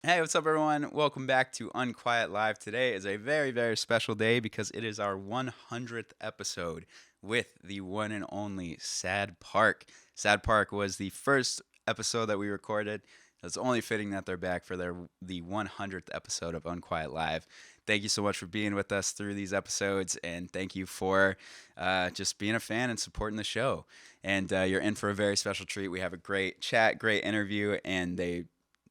Hey, what's up, everyone? Welcome back to Unquiet Live. Today is a very, very special day because it is our 100th episode with the one and only Sad Park. Sad Park was the first episode that we recorded. It's only fitting that they're back for the 100th episode of Unquiet Live. Thank you so much for being with us through these episodes, and thank you for just being a fan and supporting the show. And you're in for a very special treat. We have a great chat, great interview, and they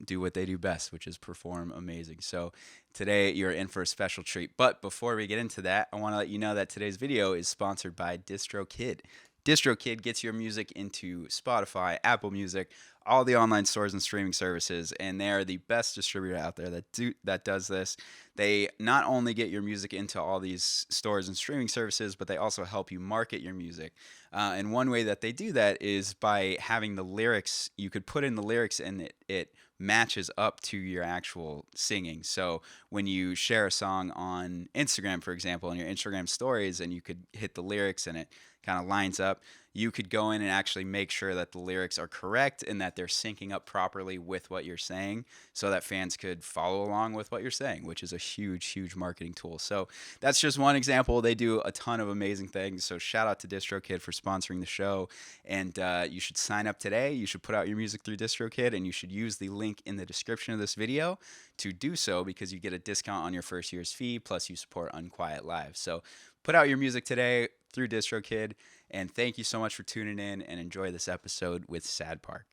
do what they do best, which is perform amazing. So today you're in for a special treat. But before we get into that, I want to let you know that today's video is sponsored by Distrokid. Distrokid gets your music into Spotify, Apple Music, all the online stores and streaming services, and they are the best distributor out there that does this. They not only get your music into all these stores and streaming services, but they also help you market your music. And one way that they do that is by having the lyrics. You could put in the lyrics, and it matches up to your actual singing. So when you share a song on Instagram, for example, in your Instagram stories, and you could hit the lyrics and it kind of lines up, you could go in and actually make sure that the lyrics are correct and that they're syncing up properly with what you're saying so that fans could follow along with what you're saying, which is a huge, huge marketing tool. So that's just one example. They do a ton of amazing things. So shout out to DistroKid for sponsoring the show. And you should sign up today. You should put out your music through DistroKid, and you should use the link in the description of this video to do so because you get a discount on your first year's fee, plus you support Unquiet Live. So put out your music today through DistroKid. And thank you so much for tuning in, and enjoy this episode with Sad Park.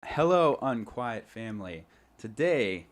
Hello, Unquiet family. Today,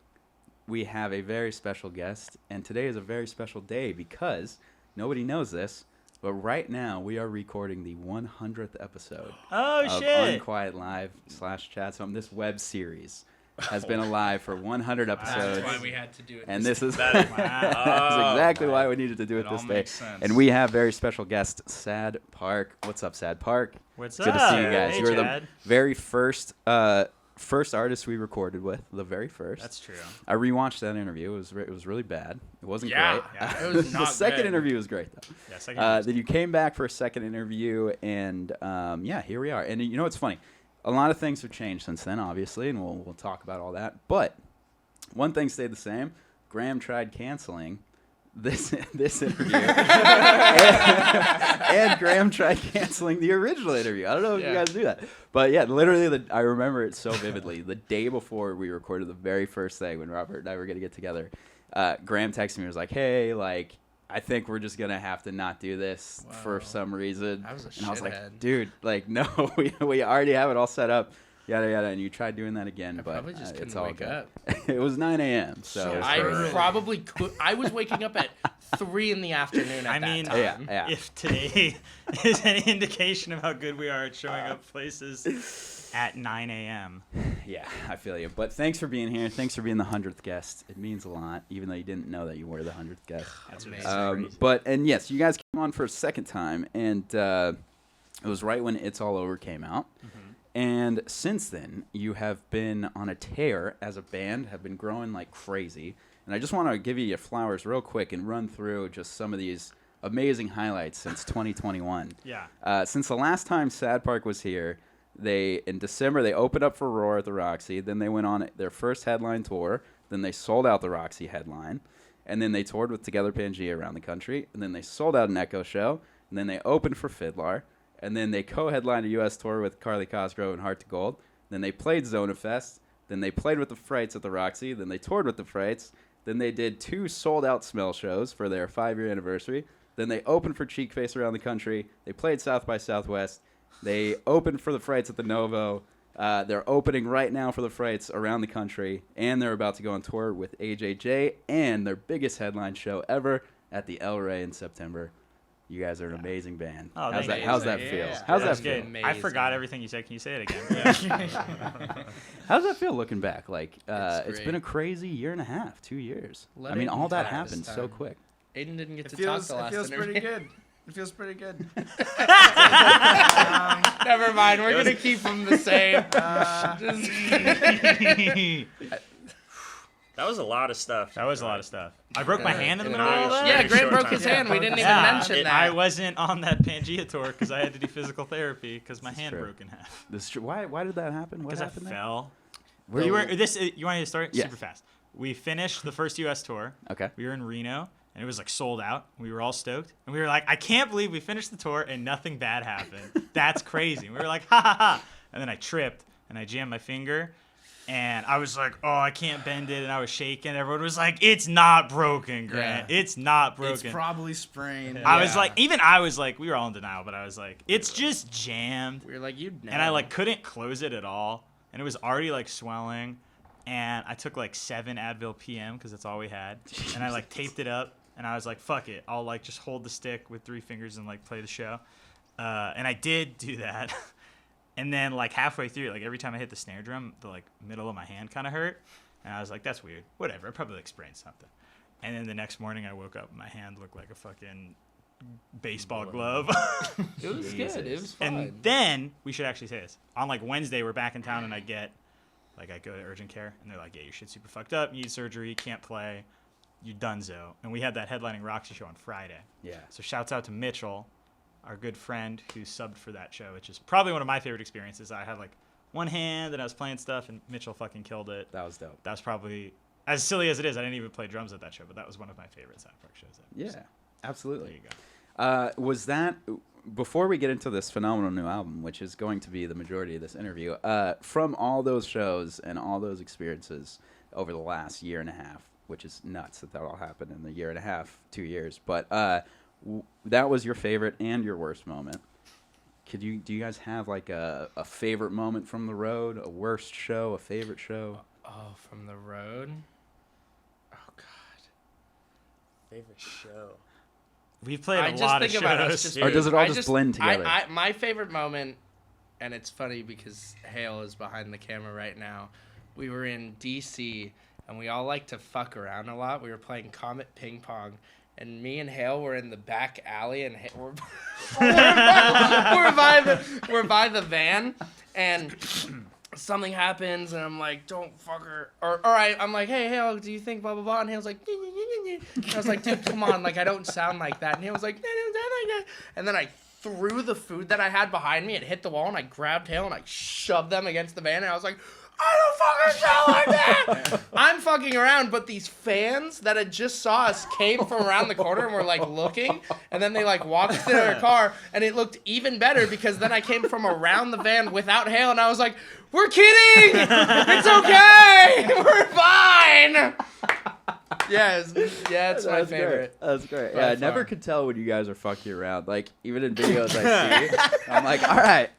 we have a very special guest, and today is a very special day because nobody knows this, but right now we are recording the 100th episode of Unquiet Live / Chat. So this web series has been alive for 100 episodes. That's why we had to do it. And this is that's exactly why we needed to do it this day. And we have very special guest, Sad Park. What's up, Sad Park? What's Good up? to see you guys. Hey, You were Chad. the very first artist we recorded with, the very first. That's true. I rewatched that interview. It was really bad. It wasn't great. Yeah. It was The not second good. interview was great, though. Yeah, second. Then you came back for a second interview, and here we are. And you know what's funny? A lot of things have changed since then, obviously, and we'll talk about all that. But one thing stayed the same. Graham tried canceling this interview, and Graham tried canceling the original interview. I don't know if you guys do that, but yeah, literally, I remember it so vividly. The day before we recorded the very first thing, when Robert and I were going to get together, Graham texted me and was like, "Hey, like, I think we're just gonna have to not do this for some reason." I was a and I was like, shithead. "Dude, like, no, we already have it all set up, yada yada." And you tried doing that again, I but probably just it's couldn't all wake good. up. It was 9 a.m. So it was I crazy. probably could. I was waking up at 3 in the afternoon at I mean, that time. Yeah. if today is any indication of how good we are at showing up places at 9 a.m. Yeah, I feel you. But thanks for being here. Thanks for being the 100th guest. It means a lot, even though you didn't know that you were the 100th guest. That's Amazing. And yes, you guys came on for a second time, and it was right when It's All Over came out. Mm-hmm. And since then, you have been on a tear as a band, have been growing like crazy. And I just want to give you your flowers real quick and run through just some of these amazing highlights since 2021. Yeah. Since the last time Sad Park was here, in December, they opened up for Roar at the Roxy. Then they went on their first headline tour. Then they sold out the Roxy headline. And then they toured with Together Pangea around the country. And then they sold out an Echo show. And then they opened for Fiddler. And then they co-headlined a U.S. tour with Carly Cosgrove and Heart to Gold. Then they played Zona Fest. Then they played with the Frights at the Roxy. Then they toured with the Frights. Then they did 2 sold-out Smell shows for their 5-year anniversary. Then they opened for Cheekface around the country. They played South by Southwest. They opened for the Frights at the Novo. They're opening right now for the Frights around the country. And they're about to go on tour with AJJ and their biggest headline show ever at the El Rey in September. You guys are an amazing band. Oh, how's thank that? you. How's that Yeah. feel? Yeah. How's that That's feel? good. I forgot everything you said. Can you say it again? How's that feel looking back? Like, it's great. been a crazy year and a half, 2 years. Let I mean, it all that pass happened this so time. quick. Aiden didn't get It to feels, talk the last it feels pretty interview. good. It feels pretty good. Never mind. We're gonna keep them the same. That was a lot of stuff. That was a lot of stuff. I broke my hand in the middle of all that? Yeah, Very Grant short broke time. his hand. We didn't even Yeah, mention that. I wasn't on that Pangea tour because I had to do physical therapy because my This is hand true. broke in half. Why did that happen? What Because I happened there? fell. Were You want me to start Yeah. super fast? we finished the first U.S. tour. Okay. We were in Reno, and it was like sold out. We were all stoked, and we were like, I can't believe we finished the tour and nothing bad happened. That's crazy. And we were like, ha ha ha. And then I tripped and I jammed my finger. And I was like, oh, I can't bend it. And I was shaking. Everyone was like, it's not broken, Grant. Yeah. It's not broken. It's probably sprained. I was like, even I was like, we were all in denial, but I was like, it's just jammed. We were like, you'd know. And I like couldn't close it at all. And it was already like swelling. And I took like 7 Advil PM because that's all we had. And I like taped it up. And I was like, fuck it. I'll like just hold the stick with 3 fingers and like play the show. And I did do that. And then like halfway through, like every time I hit the snare drum, the like middle of my hand kind of hurt. And I was like, that's weird. Whatever. I probably like sprained something. And then the next morning I woke up and my hand looked like a fucking baseball glove. It was good. It was fun. And then we should actually say this. On like Wednesday, we're back in town and I go to urgent care and they're like, yeah, your shit's super fucked up. You need surgery. Can't play. You're donezo. And we had that headlining Roxy show on Friday. Yeah. So shouts out to Mitchell, our good friend who subbed for that show, which is probably one of my favorite experiences. I had like one hand and I was playing stuff and Mitchell fucking killed it. That was dope. That was probably, as silly as it is, I didn't even play drums at that show, but that was one of my favorite South Park shows ever. Yeah, So, absolutely. there you go. Was that, before we get into this phenomenal new album, which is going to be the majority of this interview, from all those shows and all those experiences over the last year and a half, which is nuts that all happened in the year and a half, 2 years, but that was your favorite and your worst moment. Do you guys have like a favorite moment from the road, a worst show, a favorite show? Oh, from the road? Oh, God. Favorite show. We've played I a just lot of think about us shows. just Or does it all I just blend together? My favorite moment, and it's funny because Hale is behind the camera right now. We were in D.C., and we all like to fuck around a lot. We were playing Comet Ping Pong, and me and Hale were in the back alley, and we're we're by the van, and something happens, and I'm like, don't fuck her. Or I'm like, hey, Hale, do you think blah, blah, blah? And Hale's like, and I was like, dude, come on, like, I don't sound like that. And Hale was like, I don't sound like that. And then I threw the food that I had behind me, it hit the wall, and I grabbed Hale, and I shoved them against the van, and I was like, I don't fucking sound like that. I'm fucking around, but these fans that had just saw us came from around the corner and were like looking, and then they like walked to their car, and it looked even better because then I came from around the van without Hale, and I was like, we're kidding! It's okay! We're fine! It's my favorite. That's great. By Yeah, I far. never could tell when you guys are fucking around. Like, even in videos I see, I'm like, all right,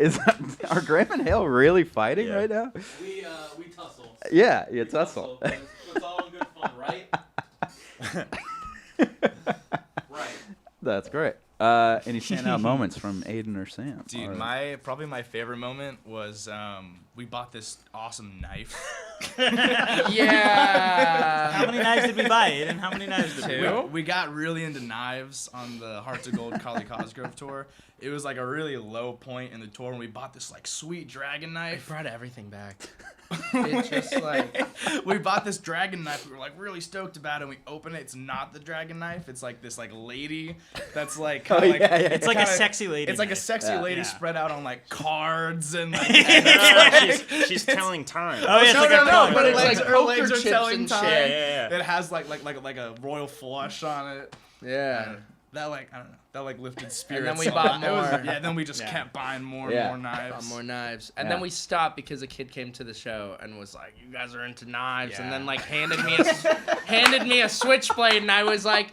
are Graham and Hale really fighting right now? We tussle. Yeah, it's tussle. But it's all in good fun, right? Right. That's great. Any standout moments from Aiden or Sam? Dude, Or- my favorite moment was we bought this awesome knife. Yeah. How many knives did we buy, Aiden? How many knives did we buy? Two? We got really into knives on the Hearts of Gold Kali Cosgrove tour. It was like a really low point in the tour, and we bought this like sweet dragon I knife. brought everything back. It's just like... We bought this dragon knife. We were like really stoked about it. And we open it. It's not the dragon knife. It's like this like lady that's like kinda Oh, like yeah, yeah. It's like a kinda- sexy lady. It's like a knife. sexy Yeah. lady Yeah. spread out on like cards and like. She's telling time. Oh, yeah, it's like a card. but it's legs, like her legs poker are chips telling and time. shit. Yeah. It has like a royal flush on it. Yeah. That like I don't know. That like lifted spirits. then we a bought lot. It was- more. yeah. Then we just Yeah. kept buying more Yeah. and more knives. More knives, and Yeah. then we stopped because a kid came to the show and was like, "You guys are into knives," and Yeah. then like handed me a switchblade, and I was like,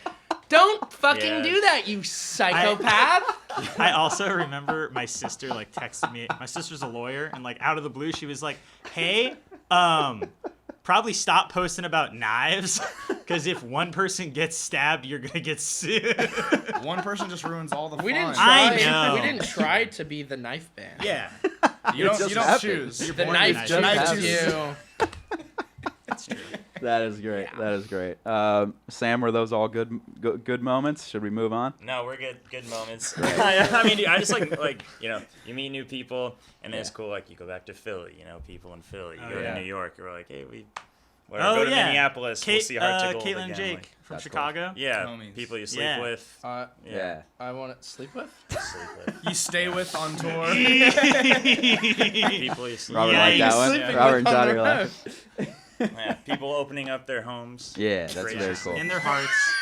"Don't fucking Yeah. do that, you psychopath!" I also remember my sister like texted me. My sister's a lawyer, and like out of the blue, she was like, "Hey, probably stop posting about knives, because if one person gets stabbed, you're gonna get sued." One person just ruins all the we fun. didn't I try. know. We didn't try to be the knife band. Yeah, You don't, just you don't happened. choose. You're The born knife with it. just chooses happened. you. that's true. That is great. That is great. Sam, were those all good moments? Should we move on? No, we're good. Good moments. I mean, dude, I just like you meet new people, and then it's cool. Like you go back to Philly, people in Philly. You Oh, go yeah. to New York, you're like, hey, go Oh to yeah, Minneapolis. We'll see Hearts of Gold Caitlin and again. Jake Like, from That's cool. Chicago. yeah, Homies. people you sleep Yeah. with. Yeah. I want to sleep with. Sleep with. You stay with on tour. People you sleep Robert Yeah, liked you're that one. sleeping Robert with and on Johnny the laughed. Yeah, people opening up their homes. Yeah, that's Great. very cool. In their hearts.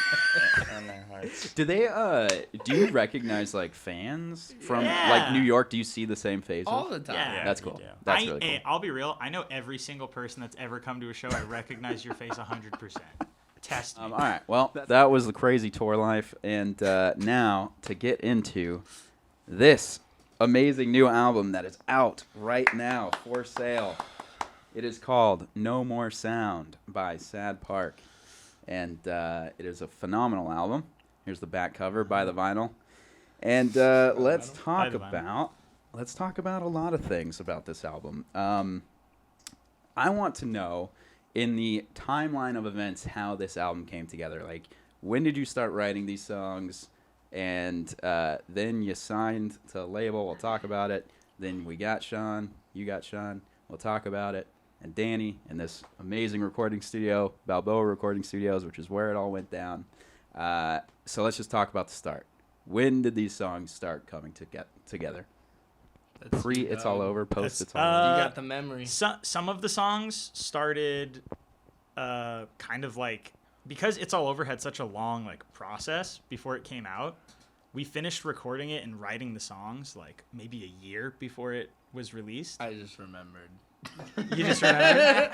And their hearts. Do they do you recognize like fans from Yeah. like New York? Do you see the same faces? All the time. Yeah. That's you cool. do. That's really cool. Hey, I'll be real. I know every single person that's ever come to a show. I recognize your face 100%. Test me. All right. Well, that was the crazy tour life, and now to get into this amazing new album that is out right now for sale. It is called No More Sound by Sad Park, and it is a phenomenal album. Here's the back cover by the vinyl, and let's By talk the vinyl. about a lot of things about this album. I want to know, in the timeline of events, how this album came together. Like, when did you start writing these songs? And then you signed to a label. We'll talk about it. Then we got Sean. You got Sean. We'll talk about it. And Danny in this amazing recording studio, Balboa Recording Studios, which is where it all went down. So let's just talk about the start. When did these songs start coming to get together? That's Pre you, It's dog. All Over, post That's, It's All Over. You got the memory. Some of the songs started kind of like, because It's All Over had such a long like process before it came out. We finished recording it and writing the songs like maybe a year before it was released. I just remembered. You just remember?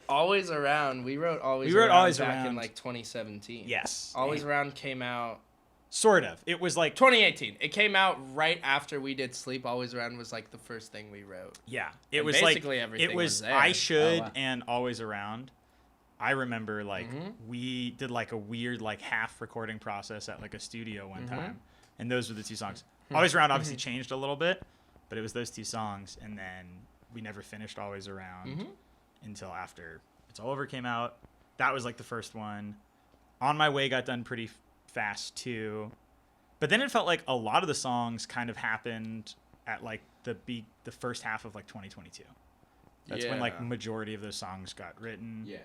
Always Around. We wrote Always We wrote Around Always back Around. in like 2017. Yes. Always Around came out Sort of. It was like 2018. It came out right after we did Sleep. Always Around was like the first thing we wrote. yeah. It And was basically like everything it was was there. I Should Oh, wow. and Always Around. I remember like Mhm. we did like a weird like half recording process at like a studio one Mhm. time, and those were the two songs. Always Around obviously changed a little bit, but it was those two songs, and then we never finished Always Around Mhm. until after It's All Over came out. That was like the first one. On My Way got done pretty fast too, but then it felt like a lot of the songs kind of happened at like the first half of like 2022. That's when like Yeah. majority of those songs got written. Yeah.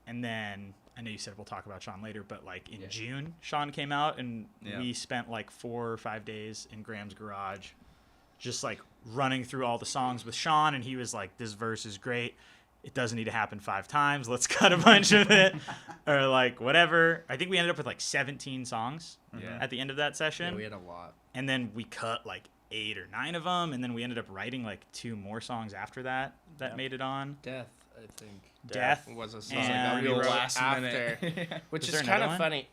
And then I know you said we'll talk about Sean later, but like in Yeah. June, Sean came out, and Yeah. we spent like 4 or 5 days in Graham's garage, just like running through all the songs with Sean, and he was like, "This verse is great. It doesn't need to happen 5 times. Let's cut a bunch of it," or like whatever. I think we ended up with like 17 songs Yeah. at the end of that session, Yeah, we had a lot. and then we cut like 8 or 9 of them, and then we ended up writing like 2 more songs after that Yep. made it on. Death, I think. Death. Was a song And- that we Real wrote last after. minute. Which Is is there kind another of one? funny.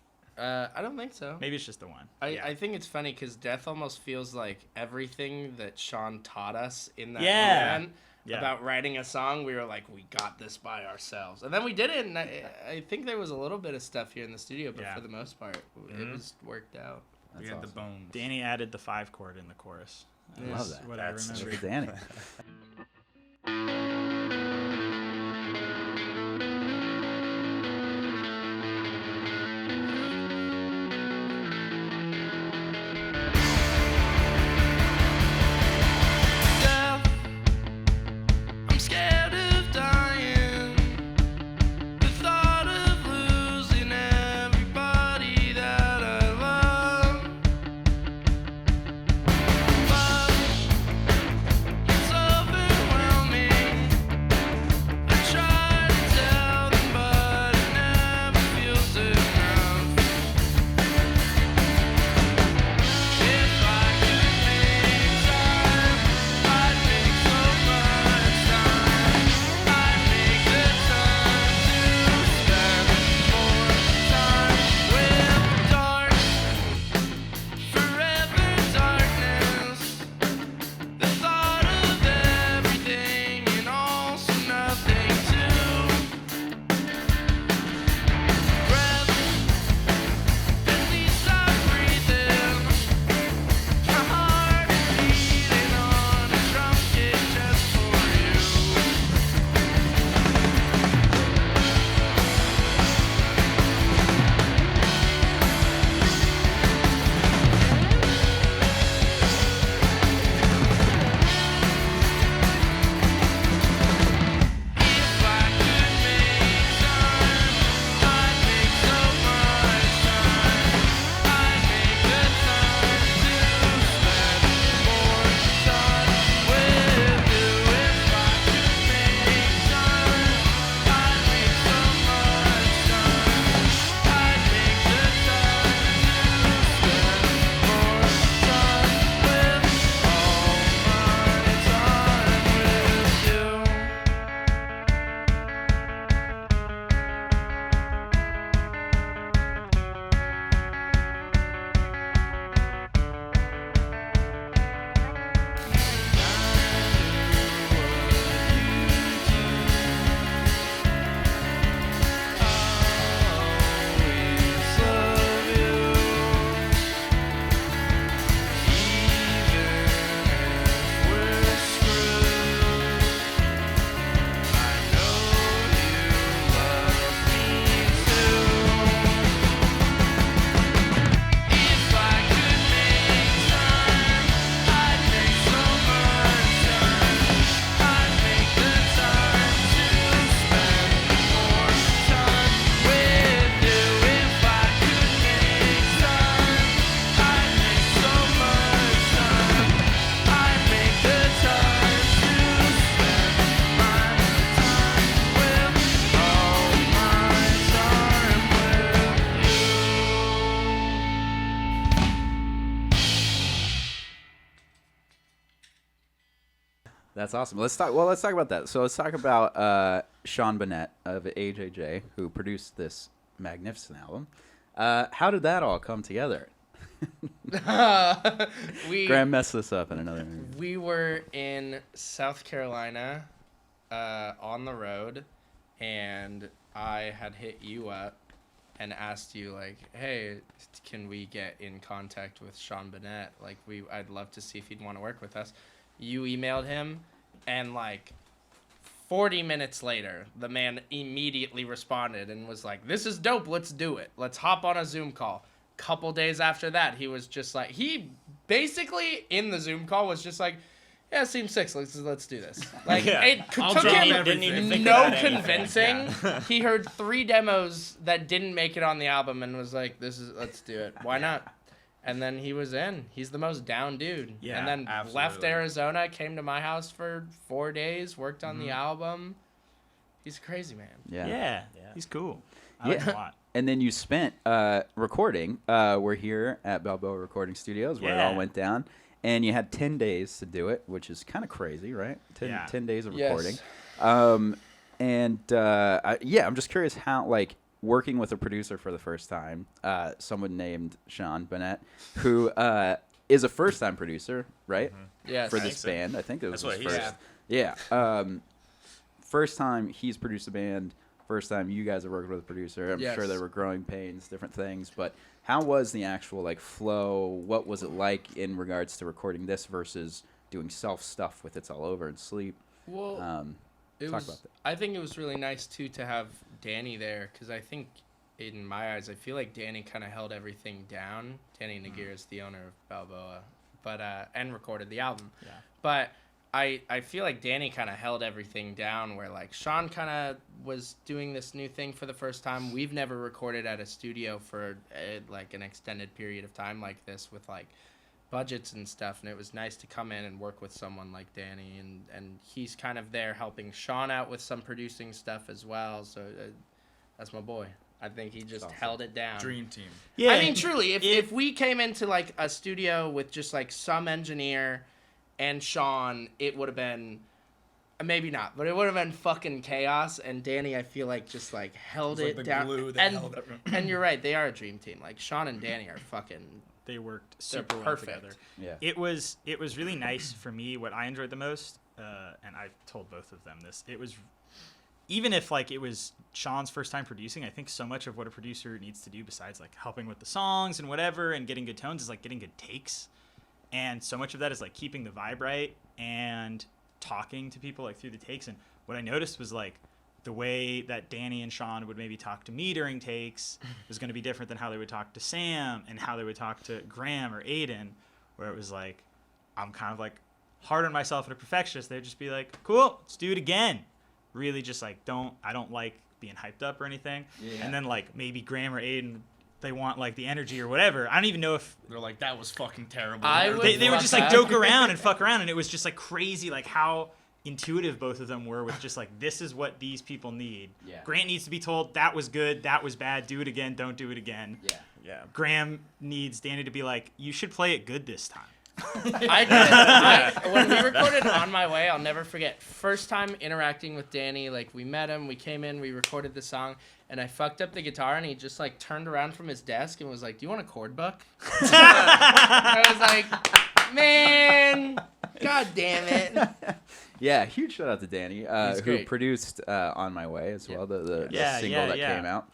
I don't think so. Maybe it's just the one. I think it's funny because Death almost feels like everything that Sean taught us in that Yeah. moment Yeah. about writing a song. We were like, we got this by ourselves, and then we did it. And I think there was a little bit of stuff here in the studio, but Yeah. for the most part, it was worked out. We That's had the awesome. bones. Danny added the 5 chord in the chorus. I love That's that. What That's I Look remember. at Danny. I'm scared of dying. The thought of losing everybody that I love. But it's over That's awesome. Let's talk. Well, let's talk about that. So let's talk about Sean Burnett of AJJ, who produced this magnificent album. How did that all come together? Graham messed this up in another interview. We were in South Carolina on the road, and I had hit you up and asked you, like, hey, can we get in contact with Sean Burnett? Like, I'd love to see if he'd want to work with us. You emailed him, and, like, 40 minutes later, the man immediately responded and was like, this is dope, let's do it. Let's hop on a Zoom call. Couple days after that, he was just like, he basically in the Zoom call was just like, yeah, seems 6, let's do this. Like, Yeah. it I'll took drop him everything. Didn't even think no about anything. convincing. Yeah. He heard 3 demos that didn't make it on the album and was like, let's do it. Why not? And then he was in. He's the most down dude. Yeah, and then left absolutely. Arizona, came to my house for 4 days, worked on the album. He's a crazy man. Yeah. Yeah. He's cool. I like him a lot. And then you spent recording. We're here at Balboa Recording Studios where it all Yeah. went down. And you had 10 days to do it, which is kind of crazy, right? 10, Yeah. 10 days of Yes. recording. I'm just curious how, like, working with a producer for the first time, someone named Sean Burnett, who is a first-time producer, right? Yes. For I this think so. band. I think it was That's his what he first. said. Yeah. First time he's produced a band. First time you guys are working with a producer. I'm Yes. sure there were growing pains, different things. But how was the actual, like, flow? What was it like in regards to recording this versus doing self stuff with It's All Over and Sleep? Well, it talk was, about that. I think it was really nice, too, to have Danny there, because I think, in my eyes, I feel like Danny kind of held everything down. Danny Nagir is the owner of Balboa, but and recorded the album. Yeah. But I feel like Danny kind of held everything down, where, like, Sean kind of was doing this new thing for the first time. We've never recorded at a studio for, like, an extended period of time like this with, like, budgets and stuff, and it was nice to come in and work with someone like Danny, and he's kind of there helping Sean out with some producing stuff as well, so that's my boy. I think he just held it down. Dream team. Yeah. I mean, truly, if we came into, like, a studio with just, like, some engineer and Sean, it would have been, maybe not, but it would have been fucking chaos, and Danny, I feel like, just, like, held It's like it the down. glue that and, held everything. and you're right, they are a dream team. Like, Sean and Danny are fucking, They worked they're super well perfect. together. Yeah. It was really nice for me. What I enjoyed the most, and I told both of them this, it was, even if, like, it was Sean's first time producing, I think so much of what a producer needs to do besides, like, helping with the songs and whatever and getting good tones is, like, getting good takes. And so much of that is, like, keeping the vibe right and talking to people, like, through the takes. And what I noticed was, like, the way that Danny and Sean would maybe talk to me during takes was going to be different than how they would talk to Sam and how they would talk to Graham or Aiden, where it was like, I'm kind of, like, hard on myself and a perfectionist. They'd just be like, cool, let's do it again. Really just, like, I don't like being hyped up or anything. Yeah. And then, like, maybe Graham or Aiden, they want, like, the energy or whatever. I don't even know if They're like, that was fucking terrible. I would they would fuck just, like, that. joke around and fuck around, and it was just, like, crazy, like, how intuitive both of them were with just, like, this is what these people need. Yeah. Grant needs to be told that was good, that was bad, do it again, don't do it again. Yeah. Yeah. Graham needs Danny to be like, you should play it good this time. When we recorded On My Way, I'll never forget. First time interacting with Danny, like, we met him, we came in, we recorded the song, and I fucked up the guitar, and he just, like, turned around from his desk and was like, do you want a chord book? I was like, man, god damn it. Yeah, huge shout out to Danny, He's who great. produced "On My Way" as well, the Yeah, single that yeah. came out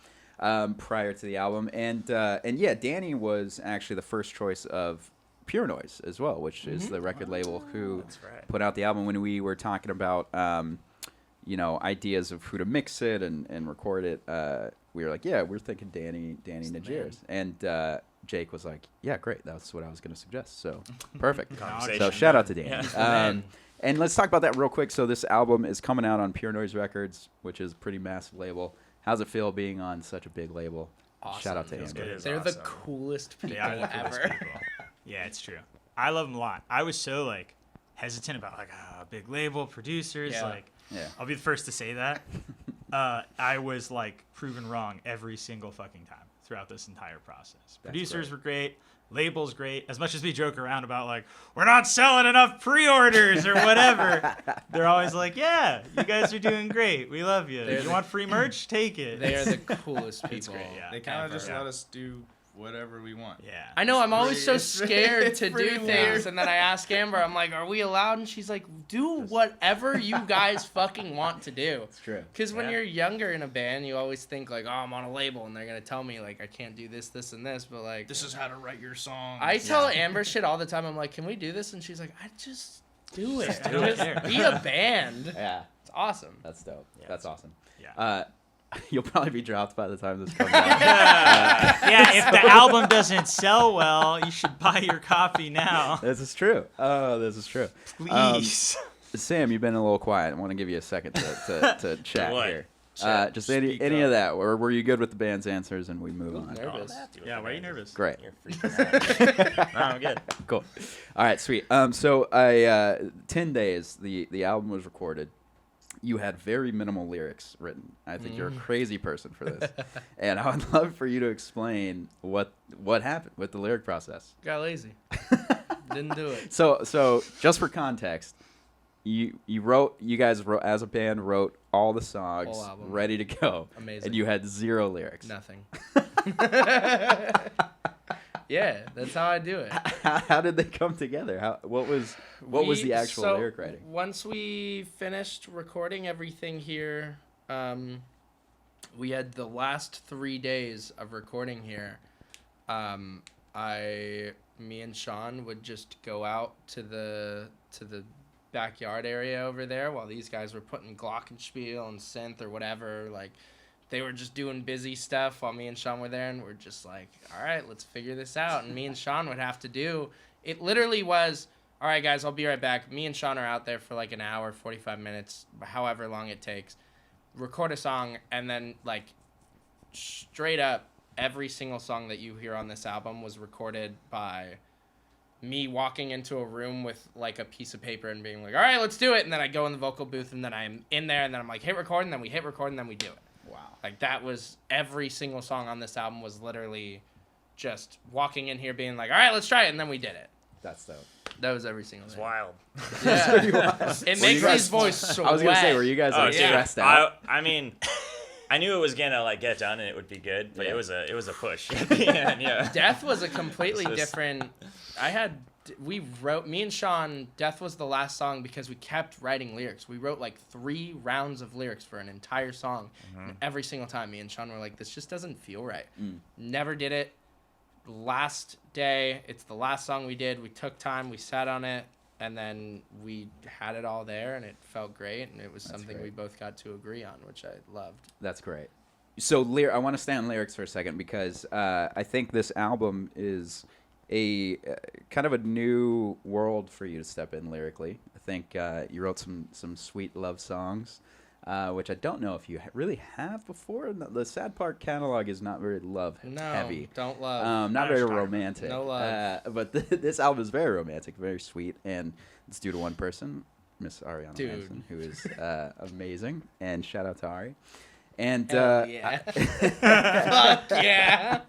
prior to the album, and yeah, Danny was actually the first choice of Pure Noise as well, which is the record label who That's right. put out the album. When we were talking about ideas of who to mix it and record it, we were like, yeah, we're thinking Danny Nagiers, and Jake was like, yeah, great, that's what I was going to suggest. So perfect. Conversation. So shout out to Danny. Yeah. And let's talk about that real quick. So this album is coming out on Pure Noise Records, which is a pretty massive label. How's it feel being on such a big label? Awesome. Shout out to Feels Amber. good. It is They're the awesome. coolest people They are the coolest ever. people. Yeah, it's true. I love them a lot. I was so, like, hesitant about, like, big label, producers. Yeah. Like, Yeah. I'll be the first to say that. I was, like, proven wrong every single fucking time throughout this entire process. That's Producers great. were great. Labels great. As much as we joke around about like we're not selling enough pre-orders or whatever, they're always like, "Yeah, you guys are doing great. We love you. They're You the- want free merch? Take it." They are the coolest people. It's great, yeah. They kind of ever. just let us do whatever we want. Yeah. I know. I'm always so It's scared to pretty do things, weird. and then I ask Amber, I'm like, "Are we allowed?" And she's like, "Do whatever you guys fucking want to do." It's true. Because when Yeah. you're younger in a band, you always think like, "Oh, I'm on a label, and they're gonna tell me like I can't do this, this, and this." But like, This is how to write your song. I tell Amber shit all the time. I'm like, "Can we do this?" And she's like, "I just do it. do it. Just be a band." Yeah, It's awesome. that's dope. Yeah. That's awesome. Yeah. You'll probably be dropped by the time this comes out. Yeah, if the album doesn't sell well, you should buy your copy now. This is true. Oh, this is true. Please. Sam, you've been a little quiet. I want to give you a second to chat what? here. Chat. Just Speak any up. of that, or were you good with the band's answers and we move on? Nervous. Yeah, why are you nervous? Great. You're freaking out. No, I'm good. Cool. All right, sweet. So 10 days, the album was recorded. You had very minimal lyrics written. I think you're a crazy person for this. And I would love for you to explain what happened with the lyric process. Got lazy. Didn't do it. So just for context, you guys wrote as a band, wrote all the songs Whole album. ready to go. Amazing. And you had 0 lyrics. Nothing. Yeah, that's how I do it. How did they come together? What was the actual So, lyric writing? Once we finished recording everything here, we had the last 3 days of recording here. Me and Sean would just go out to the backyard area over there while these guys were putting glockenspiel and synth or whatever. Like, they were just doing busy stuff while me and Sean were there, and we're just like, all right, let's figure this out. And me and Sean would have to do, it literally was, all right, guys, I'll be right back. Me and Sean are out there for like an hour, 45 minutes, however long it takes, record a song, and then like straight up, every single song that you hear on this album was recorded by me walking into a room with like a piece of paper and being like, all right, let's do it. And then I go in the vocal booth, and then I'm in there, and then I'm like, hit record, and then we hit record, and then we do it. Wow. Like, that was every single song on this album was literally just walking in here being like, all right, let's try it, and then we did it. That's dope. That was every single It's thing. wild. Yeah. It Were makes you guys- his voice sweat. I was gonna say, were you guys like dude, stressed out? I mean, I knew it was gonna like get done and it would be good, but Yeah. it was a push at the end. Yeah. Death was a completely This is- different. Me and Sean, Death was the last song because we kept writing lyrics. We wrote like 3 rounds of lyrics for an entire song. And every single time, me and Sean were like, this just doesn't feel right. Never did it. Last day, it's the last song we did. We took time, we sat on it, and then we had it all there, and it felt great, and it was something great. we both got to agree on, which I loved. That's great. So I want to stay on lyrics for a second because I think this album is a kind of a new world for you to step in lyrically. I think you wrote some sweet love songs, which I don't know if you really have before. The Sad Park catalog is not very love No, heavy. don't love. Not Not very as far. romantic. No love. But this album is very romantic, very sweet, and it's due to one person, Miss Ariana Dude. Manson, who is amazing. And shout out to Ari. And Hell yeah. Fuck yeah.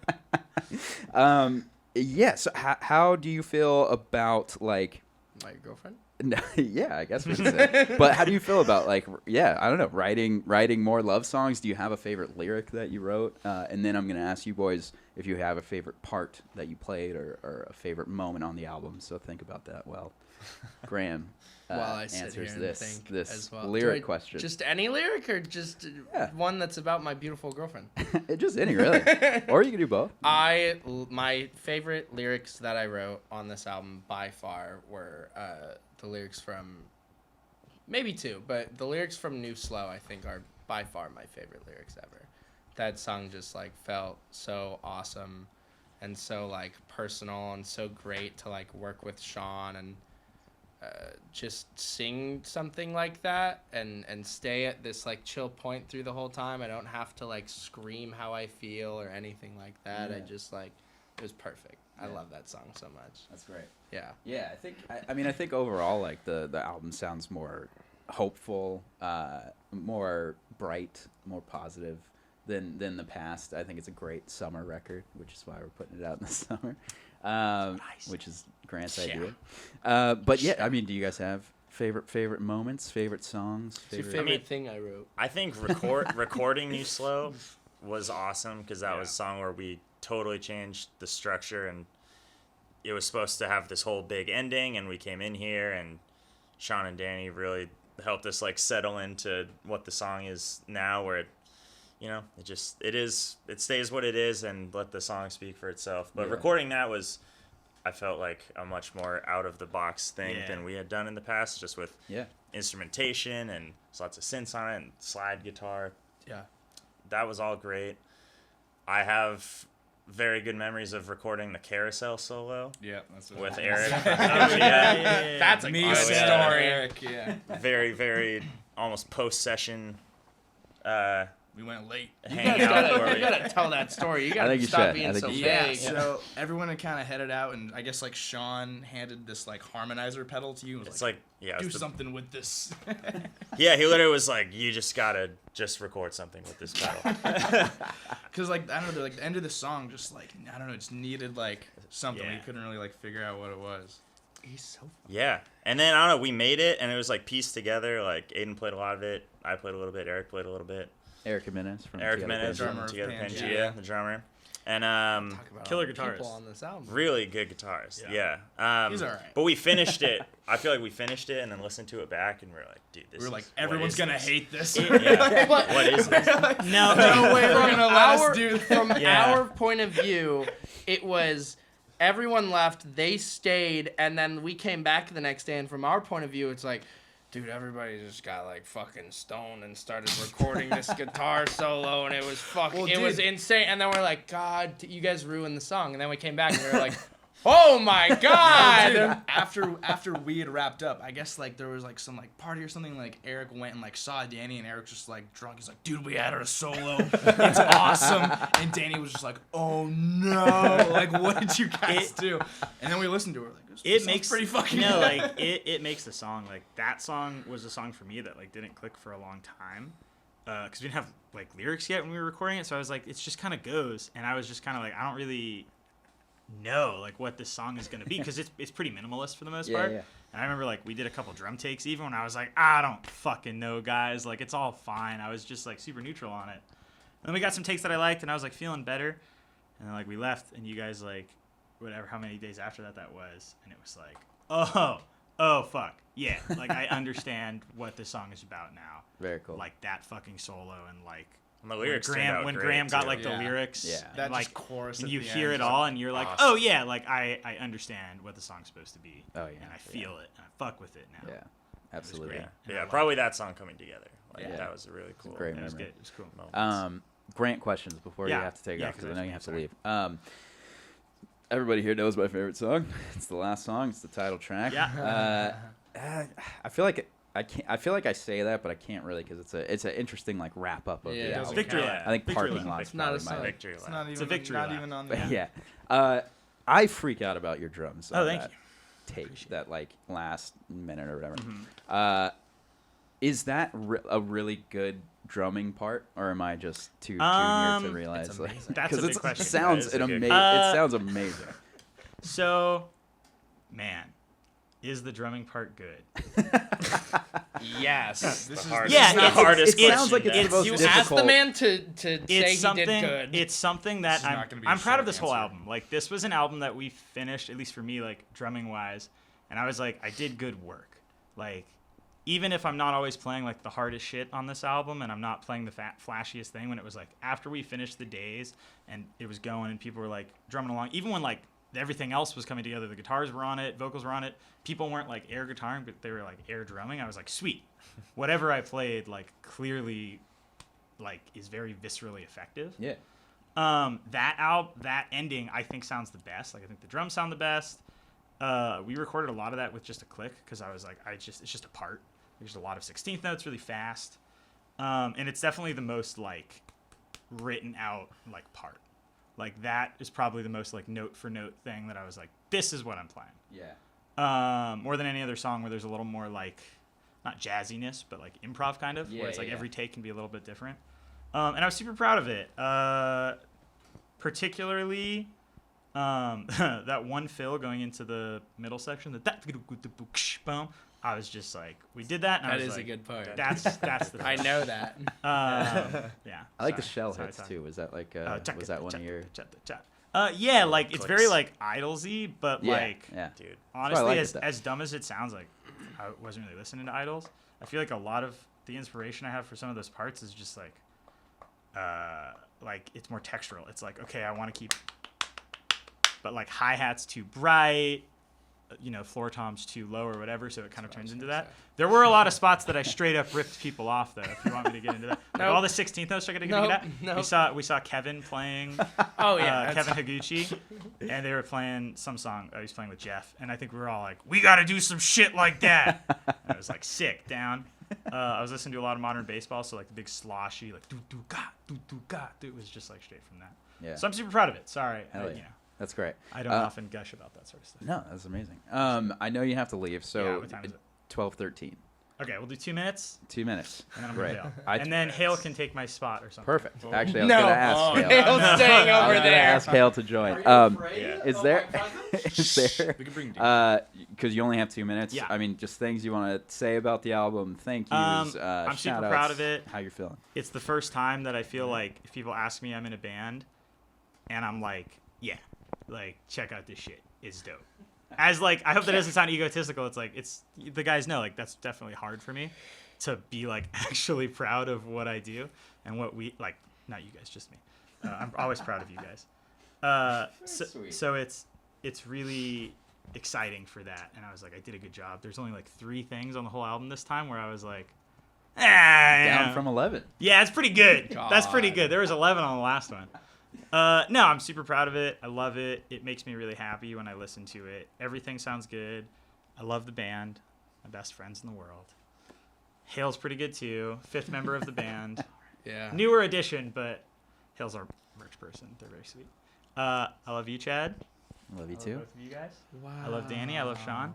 yeah. So how do you feel about like? My girlfriend? No, yeah, I guess we could say. But how do you feel about like? Yeah, I don't know. Writing more love songs. Do you have a favorite lyric that you wrote? And then I'm gonna ask you boys if you have a favorite part that you played or a favorite moment on the album. So think about that. Well, Graham. While I sit answers here and this think this as well. lyric Do I- question. Just any lyric or just Yeah. one that's about my beautiful girlfriend? Just any really, or you can do both. My favorite lyrics that I wrote on this album by far were the lyrics from maybe 2, but the lyrics from New Slow I think are by far my favorite lyrics ever. That song just like felt so awesome and so like personal and so great to like work with Sean and just sing something like that and stay at this like chill point through the whole time. I don't have to like scream how I feel or anything like that. I Yeah. just like, it was perfect. I Yeah. love that song so much. That's great. Yeah. Yeah, I think. I think overall, like the album sounds more hopeful, more bright, more positive than the past. I think it's a great summer record, which is why we're putting it out in the summer, which is Grant's idea. But yeah, I mean, do you guys have favorite moments, favorite songs? It's your favorite thing I wrote. I think recording You Slow was awesome because that was a song where we totally changed the structure, and it was supposed to have this whole big ending, and we came in here, and Sean and Danny really helped us like settle into what the song is now, where it stays what it is and let the song speak for itself. But recording that was, I felt like a much more out of the box thing than we had done in the past, just with instrumentation and lots of synths on it and slide guitar. Yeah. That was all great. I have very good memories of recording the carousel solo Yeah, that's with it. Eric. That's a Me good story. story. Eric, yeah. Very, very almost post-session We went late. hangout where You gotta tell that story. You I gotta think you stop should. being I think so you should. vague. So everyone had kind of headed out, and I guess like Sean handed this like harmonizer pedal to you. And was it's like, yeah, do it's the- something with this. yeah, he literally was like, you just gotta just record something with this pedal. Because like I don't know, like the end of the song, just like I don't know, just needed like something. Yeah. We couldn't really like figure out what it was. He's so Yeah, and then I don't know, we made it, and it was like pieced together. Like Aiden played a lot of it, I played a little bit, Eric played a little bit. Eric Jimenez from Eric Together Jimenez Pangea. from Drummer of Together Pangea. Pangea, the drummer, and talk about Killer all the guitarist. people on this album. really good guitars. Yeah. Yeah. He's alright. But we finished it. I feel like we finished it and then listened to it back, and we were like, dude, this We were is like, what everyone's is gonna this? hate this. Yeah. What is this? No, No way they're gonna let Our- us do this. From Yeah. our point of view, it was everyone left, they stayed, and then we came back the next day. And from our point of view, it's like, dude, everybody just got like fucking stoned and started recording this guitar solo, and it was fucking, Well, it was dude. insane. And then we're like, God, you guys ruined the song. And then we came back and we were like, oh my God. Dude, after we had wrapped up, I guess like there was like some like party or something. Like Eric went and like saw Danny, and Eric just like drunk. He's like, dude, we added a solo. It's awesome. And Danny was just like, oh no, like what did you guys do? And then we listened to it. Like this it sounds makes pretty fucking. no, good. like it makes the song, like that song was a song for me that like didn't click for a long time because we didn't have like lyrics yet when we were recording it, so I was like, it's just kind of goes, and I was just kind of like, I don't really know like what this song is gonna be because it's pretty minimalist for the most part. Yeah. And I remember like we did a couple drum takes even when I was like, I don't fucking know, guys, like it's all fine. I was just like super neutral on it. And then we got some takes that I liked, and I was like feeling better, and then like we left, and you guys like whatever how many days after that was, and it was like, oh fuck yeah, like I understand what this song is about now. Very cool. Like that fucking solo, and like And the lyrics when turned Graham, out when great, Graham got too. like the Yeah. lyrics, Yeah. and, That like just chorus and at you the hear end it is, all, like, and you're like, awesome. oh yeah, like I understand what the song's supposed to be. Oh, yeah, and I feel it, and I fuck with it now. Yeah, absolutely. great. Yeah, And I yeah, love probably that song coming together. Like Yeah. that was a really cool. great It was memory. good. It was cool. moment. Grant questions before you Yeah. have to take Yeah, off because 'cause I know I you have to forget, leave. Everybody here knows my favorite song. It's the last song. It's the title track. Yeah. I feel like I can't. I feel like I say that, but I can't really because it's an interesting like wrap up of Yeah, the it album. doesn't Victory count. lap. I think Victory parking lap. lot's It's not a probably my song. Victory It's lap. not even. It's a victory Not lap. even on. But The, yeah, I freak out about your drums. Oh, on thank that you. Take that like last minute or whatever. Mm-hmm. Is that a really good drumming part, or am I just too junior to realize? it's Like, amazing. That's a 'cause big it's- question. It sounds That is a good amazing. question. It sounds amazing. So, man, is the drumming part good? Yes. this The is hardest, Yeah, the it's- hardest it sounds like question it's to the most You answer. asked the difficult. man to say It's he something. did good. It's something that This is not gonna be a I'm proud of short this whole answer. album. Like this was an album that we finished, at least for me, like drumming wise, and I was like, I did good work. Like, even if I'm not always playing like the hardest shit on this album, and I'm not playing the flashiest thing, when it was like after we finished the days and it was going and people were like drumming along, even when like everything else was coming together, the guitars were on it, vocals were on it, people weren't like air guitaring, but they were like air drumming. I was like, sweet, whatever I played like clearly like is very viscerally effective. Yeah. That ending I think sounds the best. Like I think the drums sound the best. We recorded a lot of that with just a click because I was like, it's just a part. There's a lot of 16th notes really fast, and it's definitely the most like written out like part. Like that is probably the most like note for note thing that I was like, this is what I'm playing. Yeah. More than any other song where there's a little more like not jazziness but like improv kind of Yeah, where it's like yeah. every take can be a little bit different. And I was super proud of it. Particularly that one fill going into the middle section. Boom. I was just like, we did that. And I That was is like, a good part. That's the. I know that. Yeah. I like the sorry, shell sorry, hits sorry. too. Was that like was that one of your? Yeah, like it's very Clicks. like Idolsy, but Yeah, like yeah. Dude. honestly, liked as it, though. as dumb as it sounds, like I wasn't really listening to Idols. I feel like a lot of the inspiration I have for some of those parts is just like it's more textural. It's like, okay, I want to keep, but like hi hats too bright, floor toms too low or whatever, so it kind of turns into that. There were a lot of spots that I straight up ripped people off though. If you want me to get into that, like Nope. all the 16th notes are gonna get Nope, that. nope. We saw Kevin playing. Oh yeah, Kevin Higuchi, and they were playing some song. I was playing with Jeff, and I think we were all like, "We got to do some shit like that." And I was like, sick down. I was listening to a lot of modern baseball, so like the big sloshy, like do ga. It was just like straight from that. Yeah. So I'm super proud of it. Sorry, Hell yeah. That's great. I don't often gush about that sort of stuff. No, that's amazing. I know you have to leave, Yeah, so what time is it? 12:13. Okay, we'll do 2 minutes, 2 minutes. and then I'm Great. gonna bail. And then Hale can take my spot or something. Perfect. Actually, I was No. gonna ask Hale. Hale's staying I was over gonna there. ask Hale to join. afraid Is of there? my presence? Is there? We can bring Because you only have 2 minutes. Yeah. I mean, just things you want to say about the album. Thank yous. I'm super shout-outs, proud of it. How you're feeling? It's the first time that I feel like if people ask me I'm in a band, and I'm like, yeah, like check out this shit, it's dope. As like, I hope that doesn't sound egotistical. It's like the guys know like that's definitely hard for me to be like actually proud of what I do and what we like. Not you guys, just me. I'm always proud of you guys. So it's really exciting for that, and I was like, I did a good job. There's only like 3 things on the whole album this time where I was like, Down from 11. yeah, it's pretty good. That's pretty God. good. There was 11 on the last one. No, I'm super proud of it. I love it. It makes me really happy when I listen to it. Everything sounds good. I love the band. My best friends in the world. Hale's pretty good too. 5th member of the band. Yeah. Newer addition, but Hale's our merch person. They're very sweet. I love you, Chad. Love you I love too. both of you guys. Wow. I love Danny. I love Sean.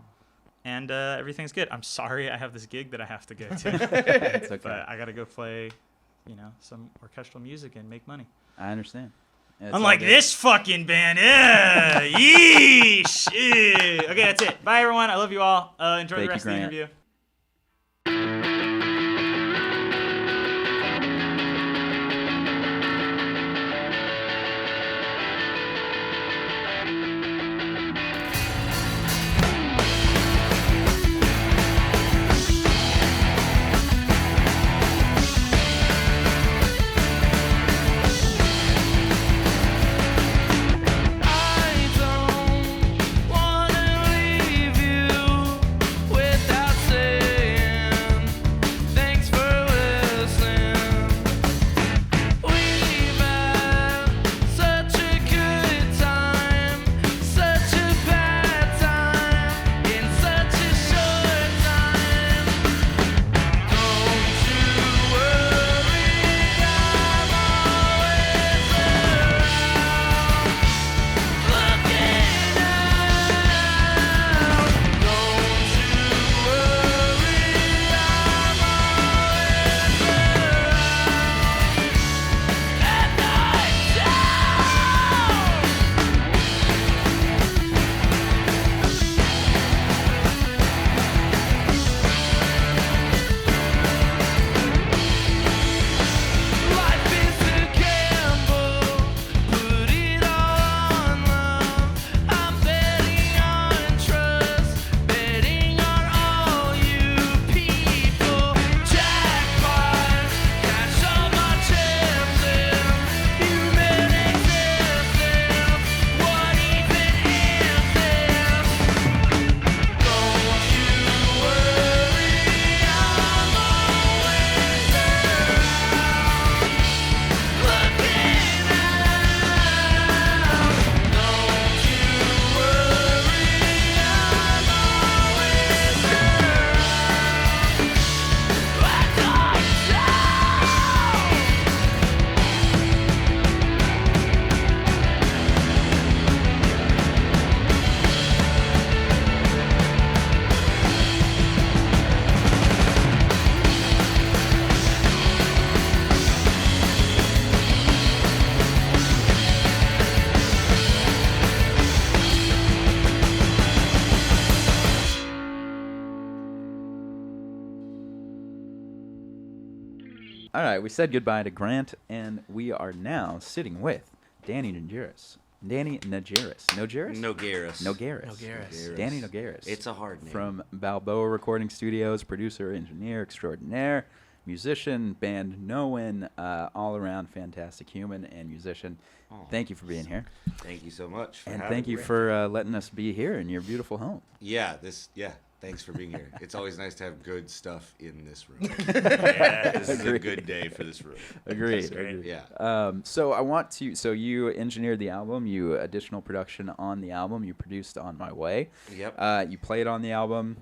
And everything's good. I'm sorry I have this gig that I have to go to. It's okay. But I got to go play, some orchestral music and make money. I understand. Yeah, it's Unlike all good. this fucking band. Yeesh. Okay, that's it. Bye, everyone. I love you all. Enjoy Thank the you, rest of the Grant. interview. I don't wanna leave you without saying All right, we said goodbye to Grant, and we are now sitting with Danny Najaris. Danny Najaris. Nojaris? Nogaris. Nogaris. Nogaris. Danny Nogaris. It's a hard name. From Balboa Recording Studios, producer, engineer extraordinaire, musician, band Known, all around fantastic human and musician. Aw. Thank you for being here. Thank you so much. For And having thank you me. for letting us be here in your beautiful home. Yeah, thanks for being here. It's always nice to have good stuff in this room. Yeah. This is a good day for this room. Agreed. great. agreed. Yeah. So I want to. So you engineered the album. You additional production on the album. You produced On My Way. Yep. You played on the album.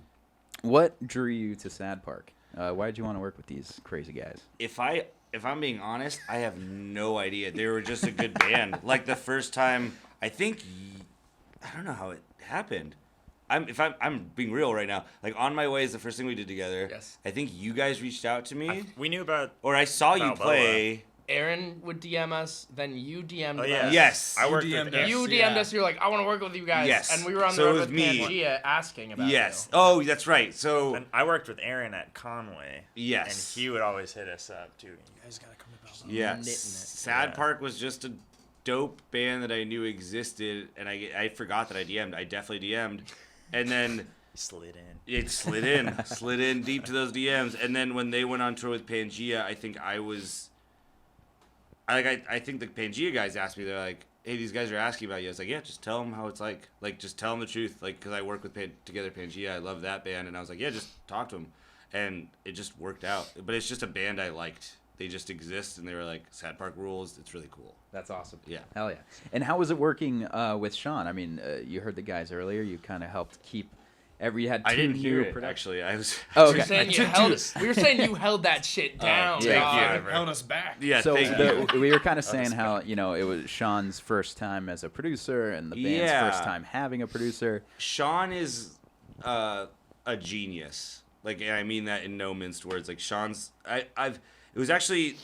What drew you to Sad Park? Why did you want to work with these crazy guys? If I'm being honest, I have no idea. They were just a good band. Like the first time, I think I don't know how it happened. I'm being real right now. Like On My Way is the first thing we did together. Yes. I think you guys reached out to me, We knew about. or I saw you Balboa. play. Aaron would DM us, then you DM'd Oh yeah. us. Yes. I worked DM'd with us. Aaron. You DM'd us. You're like, I want to work with you guys. Yes. And we were on So the it road was with me. Pangea asking about Yes. you. Oh, that's right. So And I worked with Aaron at Conway. yes. And he would always hit us up too. You guys gotta come to Balboa. Yeah, knitting it. Sad Yeah. Park was just a dope band that I knew existed, and I forgot that I DM'd. I definitely DM'd, and then Slid in. it slid in deep to those DMs. And then when they went on tour with Pangea, I think I think the Pangea guys asked me. They're like, "Hey, these guys are asking about you." I was like, "Yeah, just tell them how it's like. Like, just tell them the truth. Like, because I work with together Pangea. I love that band." And I was like, "Yeah, just talk to them." And it just worked out. But it's just a band I liked. They just exist, and they were like, Sad Park rules. It's really cool. That's awesome. Yeah. Hell yeah. And how was it working with Sean? I mean, you heard the guys earlier. You kind of helped keep you had two I didn't hear new it, production- actually. I was. Oh, We were okay. saying you we were saying you held that shit down. yeah. dog. you. Held us back. Yeah, So thank you. we were kind of saying how it was Sean's first time as a producer and the band's Yeah. first time having a producer. Sean is a genius. Like, and I mean that in no minced words. Like, Sean's. It was actually.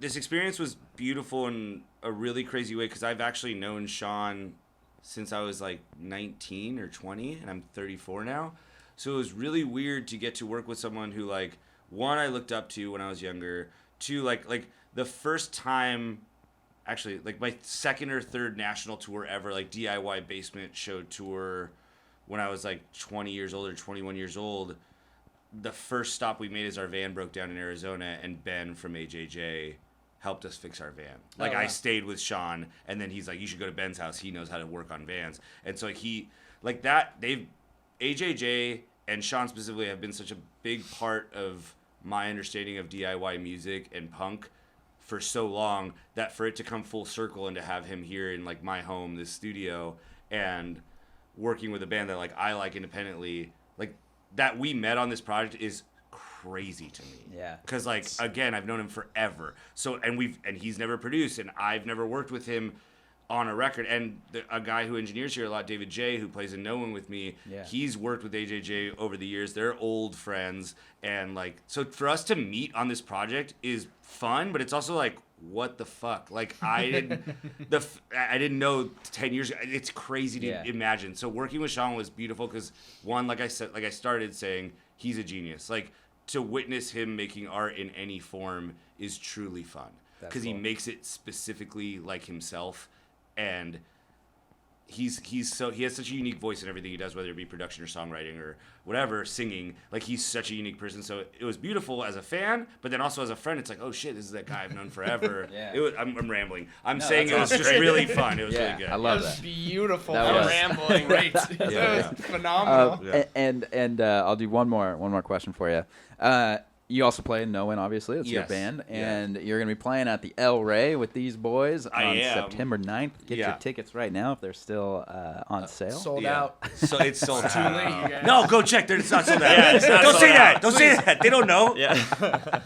This experience was beautiful in a really crazy way because I've actually known Sean since I was like 19 or 20, and I'm 34 now. So it was really weird to get to work with someone who, like, one, I looked up to when I was younger. Two, like the first time, actually, like my second or third national tour ever, like DIY basement show tour, when I was like 20 years old or 21 years old. The first stop we made is our van broke down in Arizona, and Ben from AJJ helped us fix our van. Like, wow. I stayed with Sean, and then he's like, "You should go to Ben's house. He knows how to work on vans." And so AJJ and Sean specifically have been such a big part of my understanding of DIY music and punk for so long that for it to come full circle and to have him here in like my home, this studio, and working with a band that like I like independently, like that we met on this project is crazy to me. Yeah. Cause like, again, I've known him forever. So, and he's never produced, and I've never worked with him on a record. And a guy who engineers here a lot, David J, who plays in No One with me, Yeah. he's worked with AJJ over the years. They're old friends. And like, so for us to meet on this project is fun, but it's also like, what the fuck? Like, I didn't know 10 years ago. It's crazy to Yeah. imagine. So working with Sean was beautiful because, one, like I said, like I started saying, he's a genius. Like, to witness him making art in any form is truly fun That's because he cool. makes it specifically like himself, and he has such a unique voice in everything he does, whether it be production or songwriting or whatever, singing. Like, he's such a unique person. So it was beautiful as a fan, but then also as a friend, it's like, oh shit, this is that guy I've known forever. Yeah. I'm rambling. I'm No, saying it was that's just really fun. It was Yeah, really good. I love That was that. beautiful. That I'm was- rambling. Great. That was phenomenal. And I'll do one more question for you. You also play in No One, obviously. It's your Yes. band. Yeah. And you're going to be playing at the El Rey with these boys I on am. September 9th. Get your Yeah. tickets right now if they're still on sale. Sold Yeah. out. So it's sold Too out. late, you guys. No, go check. It's not sold out. Yeah, it's not Don't sold say that. out. Don't say that. They don't know. Yeah.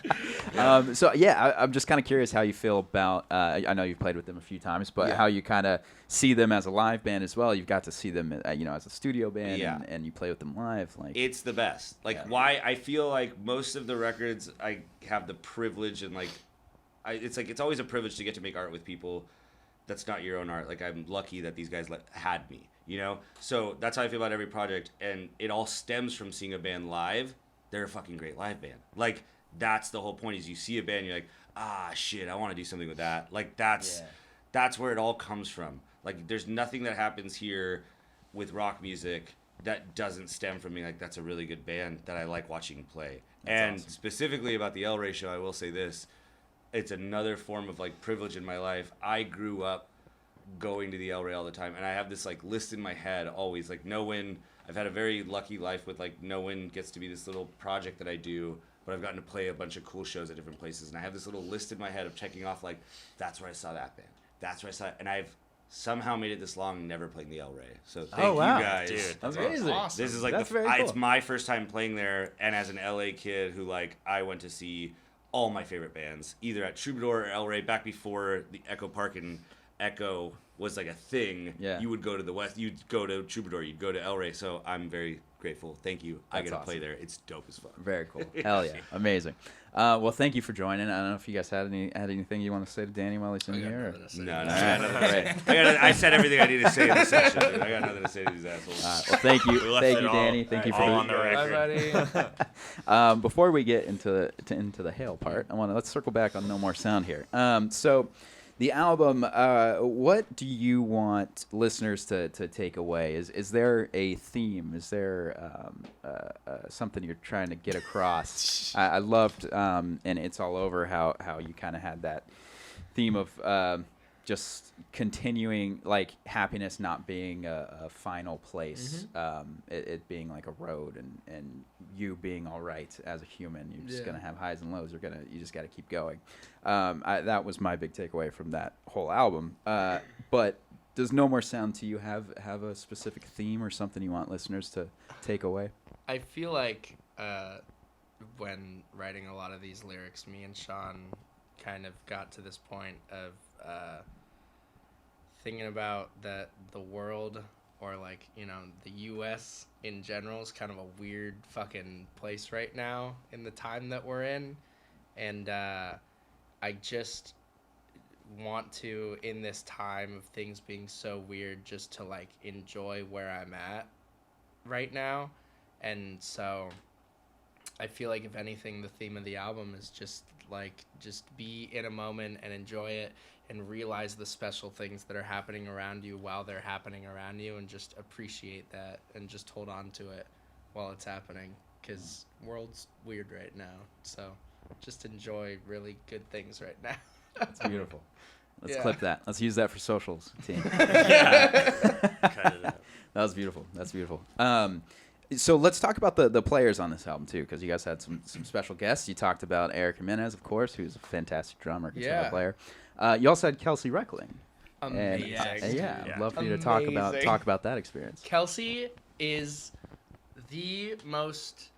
I'm just kind of curious how you feel about. I know you've played with them a few times, but Yeah. how you kind of see them as a live band as well. You've got to see them, as a studio band, Yeah. and you play with them live. Like, It's the best. Like, Yeah. why I feel like most of the records I have the privilege and like, it's always a privilege to get to make art with people that's not your own art. Like, I'm lucky that these guys had me, So that's how I feel about every project, and it all stems from seeing a band live. They're a fucking great live band. Like, that's the whole point. Is you see a band, you're like, ah, shit, I want to do something with that. Like that's where it all comes from. Like there's nothing that happens here with rock music that doesn't stem from me. Like that's a really good band that I like watching play. And specifically about the El Rey show, I will say this: it's another form of like privilege in my life. I grew up going to the El Rey all the time, and I have this like list in my head always. Like no one, I've had a very lucky life with like no one gets to be this little project that I do, but I've gotten to play a bunch of cool shows at different places, and I have this little list in my head of checking off like that's where I saw that band, that's where I saw it, and I've somehow made it this long never playing the El Rey. So thank you guys. Dude, That's amazing. Awesome. This is like That's very cool. it's my first time playing there, and as an LA kid who like I went to see all my favorite bands either at Troubadour or El Rey back before the Echo Park and Echo was like a thing. Yeah. You would go to the West, you'd go to Troubadour, you'd go to El Rey. So I'm very grateful. Thank you. I That's get to play awesome. there. It's dope as fuck. Very cool. Hell yeah. Amazing. Well, thank you for joining. I don't know if you guys had anything you want to say to Danny while he's in here. No, All I, got right. nothing to say. I said everything I need to say in this session, dude. I got nothing to say to these assholes. Well, thank you. We left Thank it you, all- Danny. Thank you for all on the the record. Bye, buddy. Before we get into the hail part, let's circle back on No More Sound here. So, the album, what do you want listeners to take away? Is there a theme? Is there something you're trying to get across? I loved, and it's all over how you kind of had that theme of just continuing, like happiness not being a final place, it being like a road, and you being all right as a human. You're just gonna have highs and lows. You just got to keep going. That was my big takeaway from that whole album. But does No More Sound to you have a specific theme or something you want listeners to take away? I feel like when writing a lot of these lyrics, me and Sean kind of got to this point of thinking about that the world, or like, you know, the U.S. in general is kind of a weird fucking place right now in the time that we're in. And I just want to, in this time of things being so weird, just to like enjoy where I'm at right now. And so I feel like if anything, the theme of the album is just be in a moment and enjoy it and realize the special things that are happening around you while they're happening around you, and just appreciate that and just hold on to it while it's happening, because world's weird right now. So just enjoy really good things right now. That's beautiful. Let's Yeah. clip that. Let's use that for socials, team. Cut it out. That was beautiful. That's beautiful. So let's talk about the players on this album too, because you guys had some special guests. You talked about Eric Jimenez, of course, who's a fantastic drummer, guitar Yeah. player. You also had Kelsey Reckling. Amazing. And, Yeah. I'd love for you to talk Amazing. about that experience. Kelsey is the most,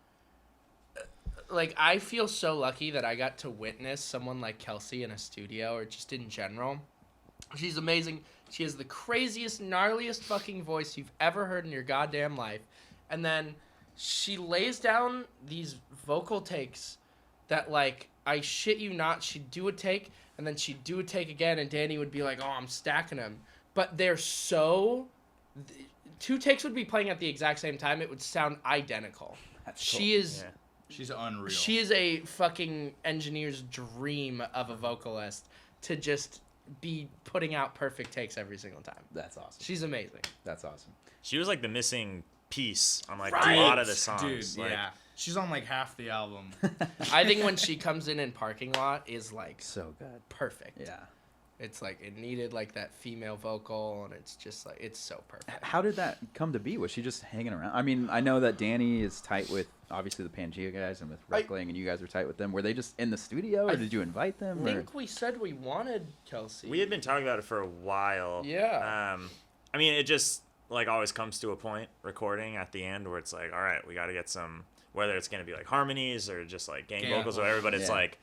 like, I feel so lucky that I got to witness someone like Kelsey in a studio, or just in general. She's amazing. She has the craziest, gnarliest fucking voice you've ever heard in your goddamn life. And then she lays down these vocal takes that, like, I shit you not, she'd do a take, and then she'd do a take again, and Danny would be like, oh, I'm stacking them. But they're so... Two takes would be playing at the exact same time. It would sound identical. That's She is... Yeah. She's unreal. She is a fucking engineer's dream of a vocalist to just be putting out perfect takes every single time. That's awesome. She's amazing. That's awesome. She was like the missing piece on like Right. a lot of the Dude, songs. Like, yeah. She's on like half the album. I think when she comes in parking lot is like So good. perfect. Yeah. It's like it needed like that female vocal, and it's just like it's so perfect. How did that come to be? Was she just hanging around? I mean, I know that Danny is tight with obviously the Pangea guys and with Reckling, and you guys were tight with them. Were they just in the studio, or I did you invite I them? Or? think we said we wanted Kelsey. we had been talking about it for a while. Yeah. I mean, it just like always comes to a point recording at the end where it's like, all right, we got to get some, whether it's going to be like harmonies or just like gang Yeah. vocals or whatever, but it's Yeah. like,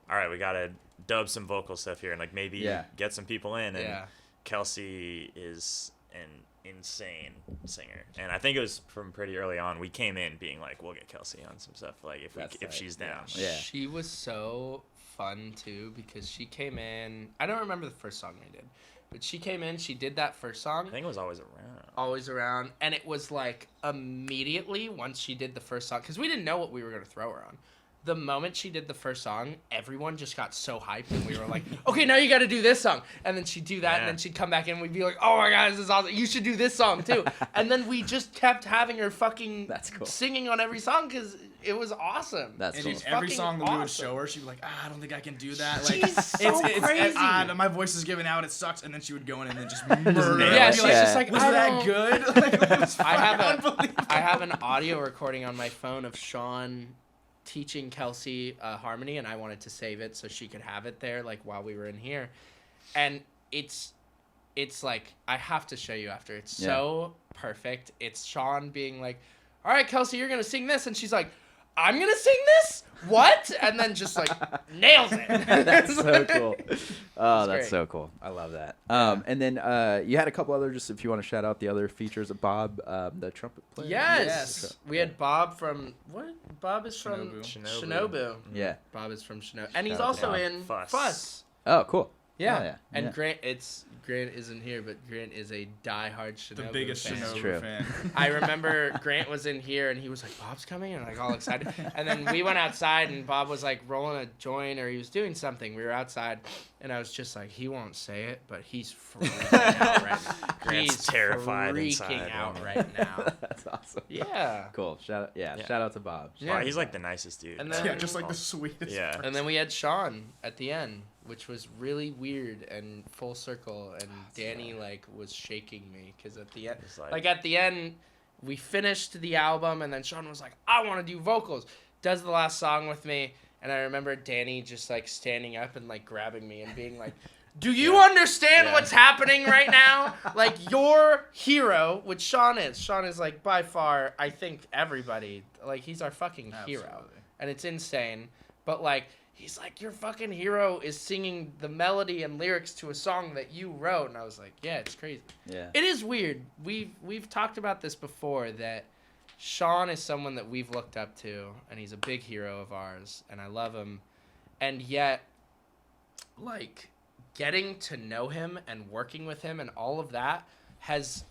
all right, we got to dub some vocal stuff here and like maybe Yeah. get some people in. And Yeah. Kelsey is an insane singer. And I think it was from pretty early on. We came in being like, we'll get Kelsey on some stuff, like if That's if tight. she's down. Yeah. She was so fun too, because she came in. I don't remember the first song we did, but she came in. She did that first song. I think it was always around. Always around, and it was like immediately once she did the first song, because we didn't know what we were going to throw her on, the moment she did the first song, everyone just got so hyped, and we were like, okay, now you got to do this song. And then she'd do that, and then she'd come back, and we'd be like, oh my God, this is awesome. You should do this song too. And then we just kept having her fucking That's cool. singing on every song because it was awesome. That's And cool. dude, every fucking song that we would awesome. show her, she'd be like, I don't think I can do that. Like, She's so crazy. my voice is giving out, it sucks. And then she would go in and then just murder nail it. Yeah, it. she's Be like, just like, was I that don't- good? Like, it was I have an audio recording on my phone of Sean teaching Kelsey harmony, and I wanted to save it so she could have it there, like while we were in here. And it's like, I have to show you after. It's so perfect. It's Sean being like, all right, Kelsey, you're gonna sing this, and she's like, I'm gonna sing this? What? And then just like nails it. That's so cool. Oh, that's great. so cool. I love that. And then you had a couple other, just if you want to shout out the other features of Bob, the trumpet player. Yes. We had Bob from what? Bob is from Shinobu. Shinobu. Yeah. Bob is from Shinobu, and he's Shout out to also Bob. in Fuss. Fuss. Oh, cool. Yeah. Oh, yeah. And Yeah. Grant isn't here, but Grant is a diehard Shinobu the biggest fan. That's true. Shinobu fan. I remember Grant was in here and he was like, Bob's coming, and like all excited. And then we went outside and Bob was like rolling a joint or he was doing something. We were outside and I was just like, he won't say it, but he's freaking out right now. Grant's He's terrified freaking inside, out yeah. right now. That's awesome. Yeah. Cool. Shout out to Bob. Yeah. Wow, he's like the nicest dude. And Yeah, then- just like the sweetest. Yeah. And then we had Sean at the end, which was really weird and full circle. And Danny like was shaking me because at the end, It's like at the end, we finished the album, and then Sean was like, "I want to do vocals." Does the last song with me, and I remember Danny just like standing up and like grabbing me and being like, "Do you understand Yeah. what's happening right now? Like your hero, which Sean is. Sean is like by far, I think everybody like he's our fucking hero, Absolutely. and it's insane. But like." He's like, your fucking hero is singing the melody and lyrics to a song that you wrote. And I was like, yeah, it's crazy. Yeah. It is weird. We've talked about this before, that Sean is someone that we've looked up to, and he's a big hero of ours, and I love him. And yet, like, getting to know him and working with him and all of that has...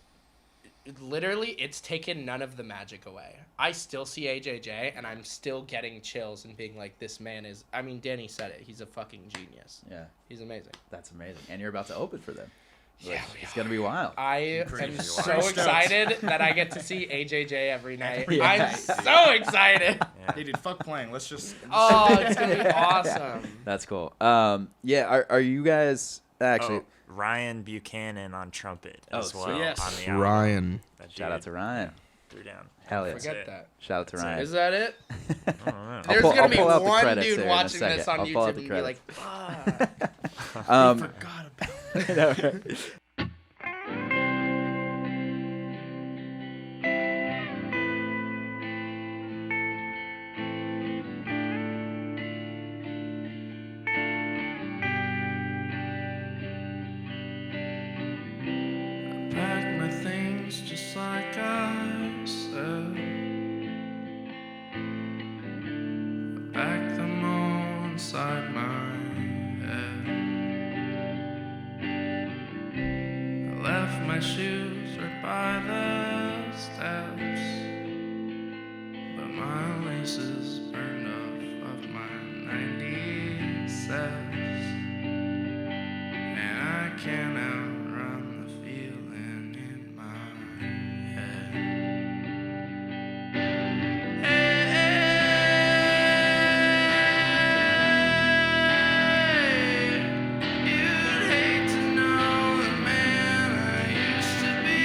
Literally, it's taken none of the magic away. I still see AJJ, and I'm still getting chills and being like, this man is... I mean, Danny said it. He's a fucking genius. Yeah. He's amazing. That's amazing. And you're about to open for them. Yeah, It's going to be wild. I Crazy am wild. so excited that I get to see AJJ every night. Yeah. I'm so excited. Hey, dude, fuck playing. Let's just. Oh, it's going to be awesome. That's cool. Yeah, are you guys actually... Oh, Ryan Buchanan on trumpet Oh, as well sweet. Yes. on the album. Ryan. That Shout out dude to Ryan. threw down. Hell yeah. Forget it. that. Shout out to That's it. Ryan. Is that it? I don't know. There's I'll going to be pull out the one credits dude there in a watching this second. on I'll pull out YouTube the and be like, fuck. Forgot about Pack my things just like I said. I packed them all inside my head. I left my shoes right by the steps, but my laces burned off my 97s, and I can't outrun the feeling in my head. Hey, you'd hate to know the man I used to be.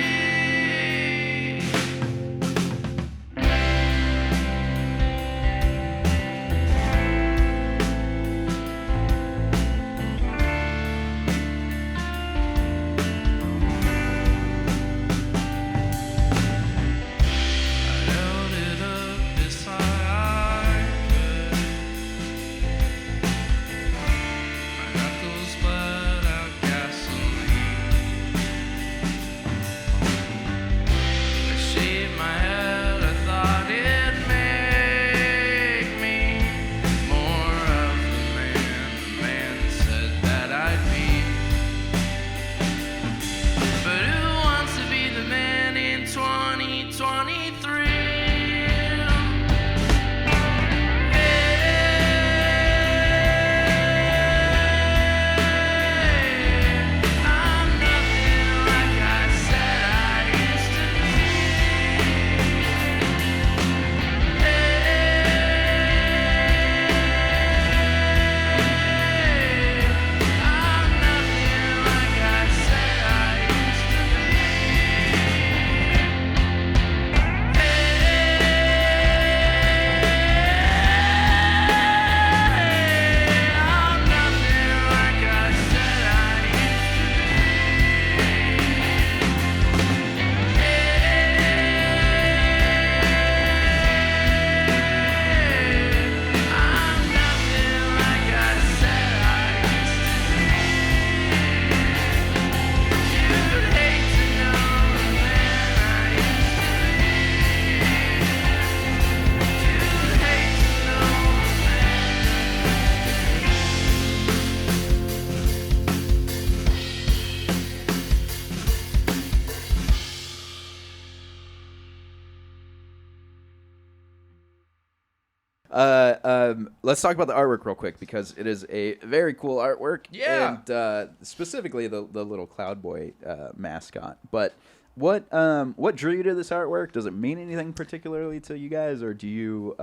Let's talk about the artwork real quick because it is a very cool artwork. Yeah. And specifically the little Cloud Boy mascot. But what drew you to this artwork? Does it mean anything particularly to you guys, or do you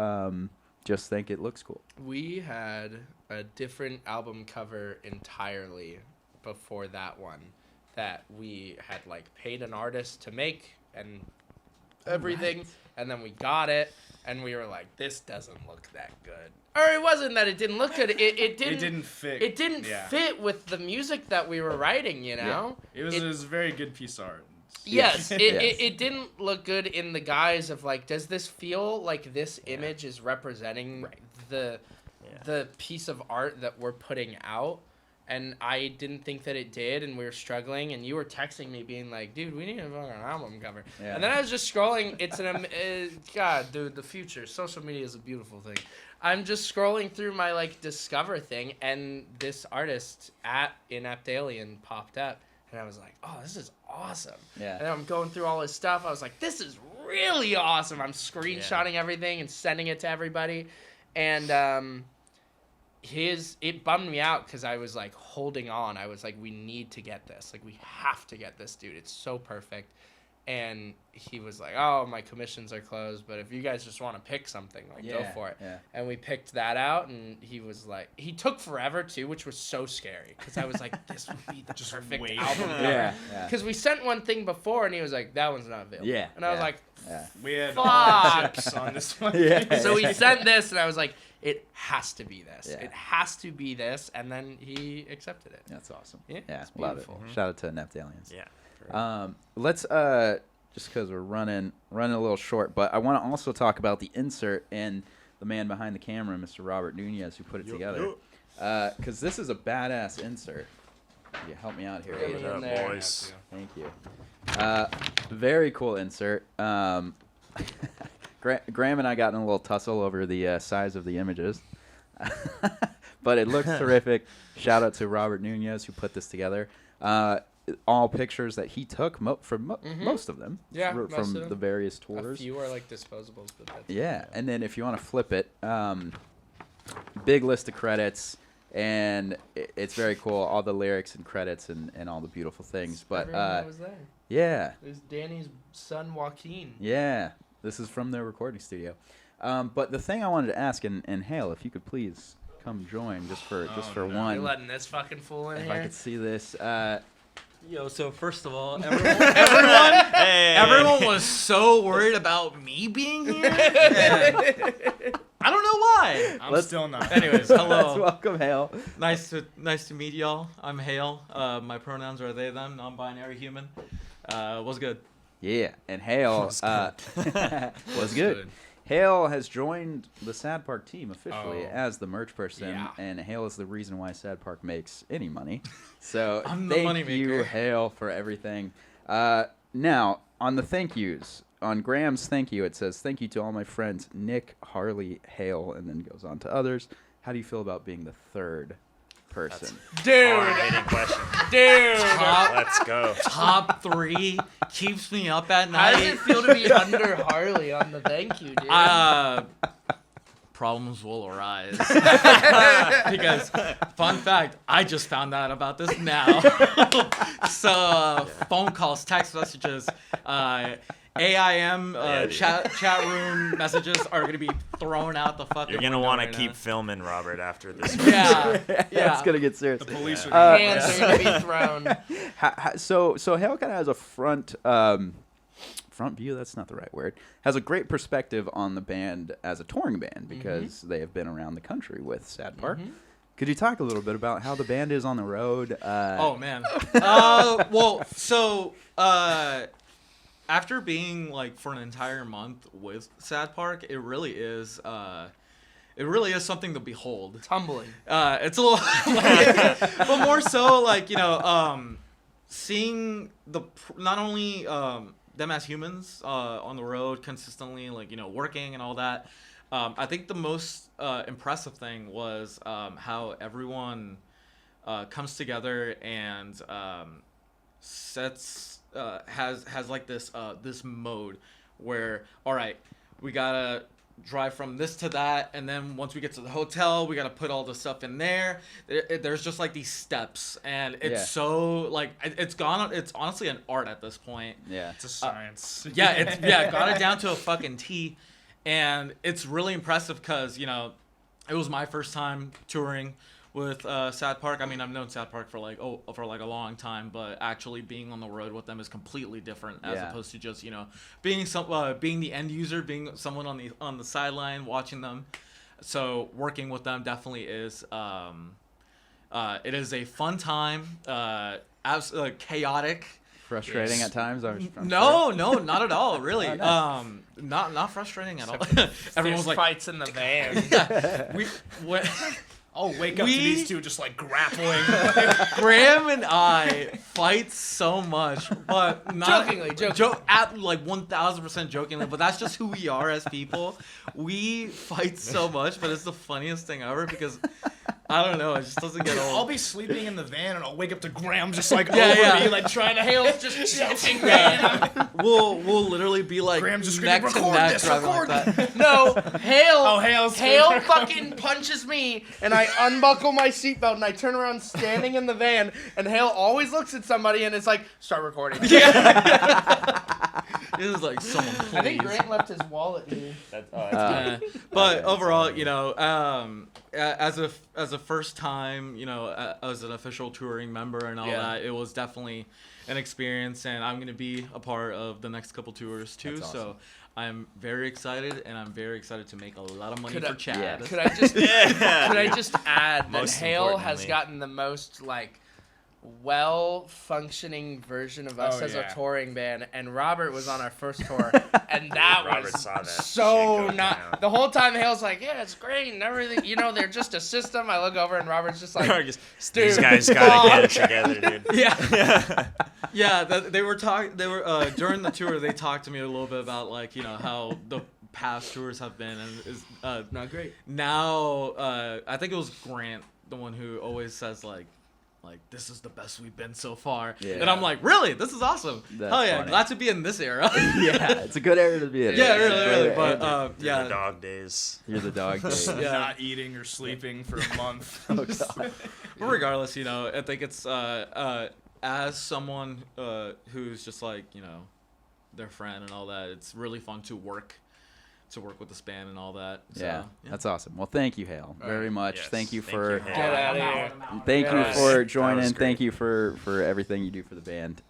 just think it looks cool? We had a different album cover entirely before that one that we had like paid an artist to make and everything, and then we got it and we were like, this doesn't look that good. Or it wasn't that it didn't look good. It didn't fit. It didn't fit with the music that we were writing, you know? It was a very good piece of art. Yes, it didn't look good in the guise of like, does this feel like this image is representing the piece of art that we're putting out? And I didn't think that it did, and we were struggling, and you were texting me being like, dude, we need a fucking album cover. Yeah. And then I was just scrolling. It's God, dude, the future. Social media is a beautiful thing. I'm just scrolling through my like Discover thing, and this artist at Inept Alien popped up. And I was like, oh, this is awesome. Yeah. And then I'm going through all his stuff. I was like, this is really awesome. I'm screenshotting everything and sending it to everybody. And it bummed me out because I was like holding on. I was like, we need to get this. Like, we have to get this, dude. It's so perfect. And he was like, oh, my commissions are closed, but if you guys just want to pick something, like, go for it. Yeah. And we picked that out, and he was like, he took forever, too, which was so scary, because I was like, this would be the perfect wait. album cover. Yeah. Because we sent one thing before, and he was like, that one's not available. Yeah. And I was like, Yeah. We had Fuck. all chips on this one. Yeah. so he sent this, and I was like, it has to be this. Yeah. It has to be this. And then he accepted it. That's awesome. Yeah, Yeah, it's love it. beautiful. Shout out to Inept Aliens. Yeah. Let's just because we're running a little short, but I want to also talk about the insert and the man behind the camera, Mr. Robert Nunez, who put it together. Because this is a badass insert. Can you help me out here? Get Aiden? me in up, there. boys? Thank you. Very cool insert. Graham and I got in a little tussle over the size of the images. But it looks terrific. Shout out to Robert Nunez who put this together. All pictures that he took from most of them. Yeah, from most of them. the various A tours. few are like disposables, but that's Yeah, and then if you want to flip it, big list of credits, and it's very cool. All the lyrics and credits and all the beautiful things. But everyone that was there. yeah, There's Danny's son Joaquin. yeah, this is from their recording studio. But the thing I wanted to ask, and Hale, if you could please come join just for You're one. letting this fucking fool in If here. I could see this. Yo, so first of all, everyone was so worried about me being here. I don't know why. I'm still not. Anyways, Let's hello. welcome Hale. Nice to meet y'all. I'm Hale. My pronouns are they, them, non-binary human. What's good? Yeah, and Hale was good. Hale has joined the Sad Park team officially as the merch person, and Hale is the reason why Sad Park makes any money. So I'm the thank moneymaker. you, Hale, for everything. Now, on the thank yous, on Graham's thank you, it says, thank you to all my friends, Nick, Harley, Hale, and then goes on to others. How do you feel about being the third person? Hard-hitting question. Dude. Let's go. Top 3 keeps me up at How does it night. feel to be under Harley on the thank you, dude? Problems will arise. Because, fun fact, I just found out about this now. So, phone calls, text messages, AIM chat room messages are going to be thrown out the fucking You're gonna window want to right keep now. filming Robert after this. Yeah. It's gonna get serious. The police are Hands are going to be thrown. So Hale kind of has a front view. That's not the right word. Has a great perspective on the band as a touring band because they have been around the country with Sad Park. Could you talk a little bit about how the band is on the road? Oh man. Well, so after being like for an entire month with Sad Park, it really is something to behold. Tumbling. It's a little, but more so like seeing not only them as humans on the road consistently, like working and all that. I think the most impressive thing was how everyone comes together and has like this mode where, all right, we gotta drive from this to that, and then once we get to the hotel, we got to put all the stuff in there. There's just like these steps, and it's so like it's honestly an art at this point. Yeah. It's a science. Got it down to a fucking T, and it's really impressive because it was my first time touring with Sad Park. I mean, I've known Sad Park for like a long time, but actually being on the road with them is completely different as opposed to just being being the end user, being someone on the sideline watching them. So working with them definitely is it is a fun time, absolutely chaotic. Frustrating at times. No, not at all. Really, Oh, nice. not frustrating at all. Everyone's Everyone's like, fights in the van. I'll wake up to these two just like grappling. Graham and I fight so much, but not Jokingly. at like 1,000% jokingly. But that's just who we are as people. We fight so much, but it's the funniest thing ever because I don't know, it just doesn't get I'll old. be sleeping in the van and I'll wake up to Graham just like Yeah, over yeah. me, like trying to Hale's just choking me. We'll literally be like Graham's just neck screaming, to "Record neck this, driving record like that. No, Hale. Hale fucking punches me, and I unbuckle my seatbelt, and I turn around, standing in the van, and Hale always looks at somebody, and it's like, start recording. This is like someone. I think please. Grant left his wallet here. But overall, as a first time, as an official touring member and all that, it was definitely an experience, and I'm gonna be a part of the next couple tours too. That's awesome. So I'm very excited, and I'm very excited to make a lot of money for Chad. yeah. Could I just add that Most Hale has importantly. gotten the most well-functioning version of us Oh, as yeah. a touring band, and Robert was on our first tour, and that Robert was saw that shit so go not. down. The whole time Hale's like, yeah, it's great and everything. They're just a system. I look over and Robert's just like, These dude, guys gotta get it together, dude. Yeah, they were talking. They were during the tour. They talked to me a little bit about how the past tours have been, and is not great. now I think it was Grant, the one who always says like this is the best we've been so far. Yeah. And I'm like, really? This is awesome. That's Hell yeah, funny. glad to be in this era. Yeah, it's a good area to be in. Yeah, It's a really, great really. area. But The yeah, dog days. You're the dog. Days. Yeah. not eating or sleeping for a month. Oh, God. but regardless, I think it's as someone who's just their friend and all that, it's really fun to work with this band and all that. So, Yeah, that's awesome. Well, thank you, Hale, very much. Yes. Thank you Thank for you, Hale. Get out of here. thank you Yes. for That joining. was Thank great. you for everything you do for the band.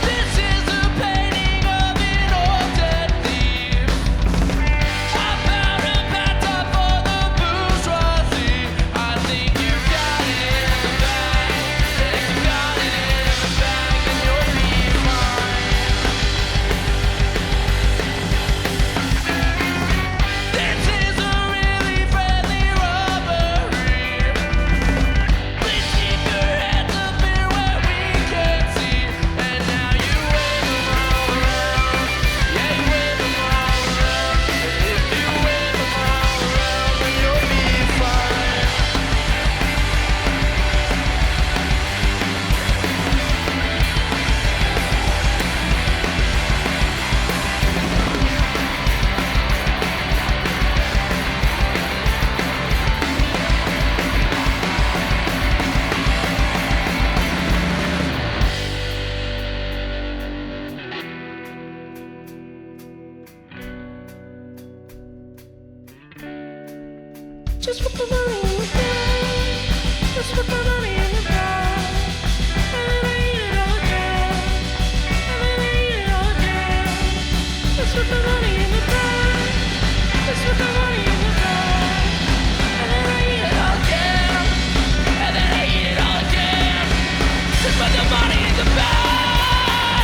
This is a painting of an old dead thief. I found a bathtub for the bourgeoisie. I think you got it in the bag. If you got it in the bag, then you'll be fine. This is a really friendly robbery. Please keep your hands up here where we can see. And now you wave 'em all around. Yeah, you wave 'em all around. If you wave 'em all around, then you'll be fine. Just put the money in the bag. Just put the money in the bag. And then I eat it all again. And then I eat it all again. Just put the money in the bag. Just put the money in the bag. And then I eat it all again. And then I eat it all again. Just put the money in the bag.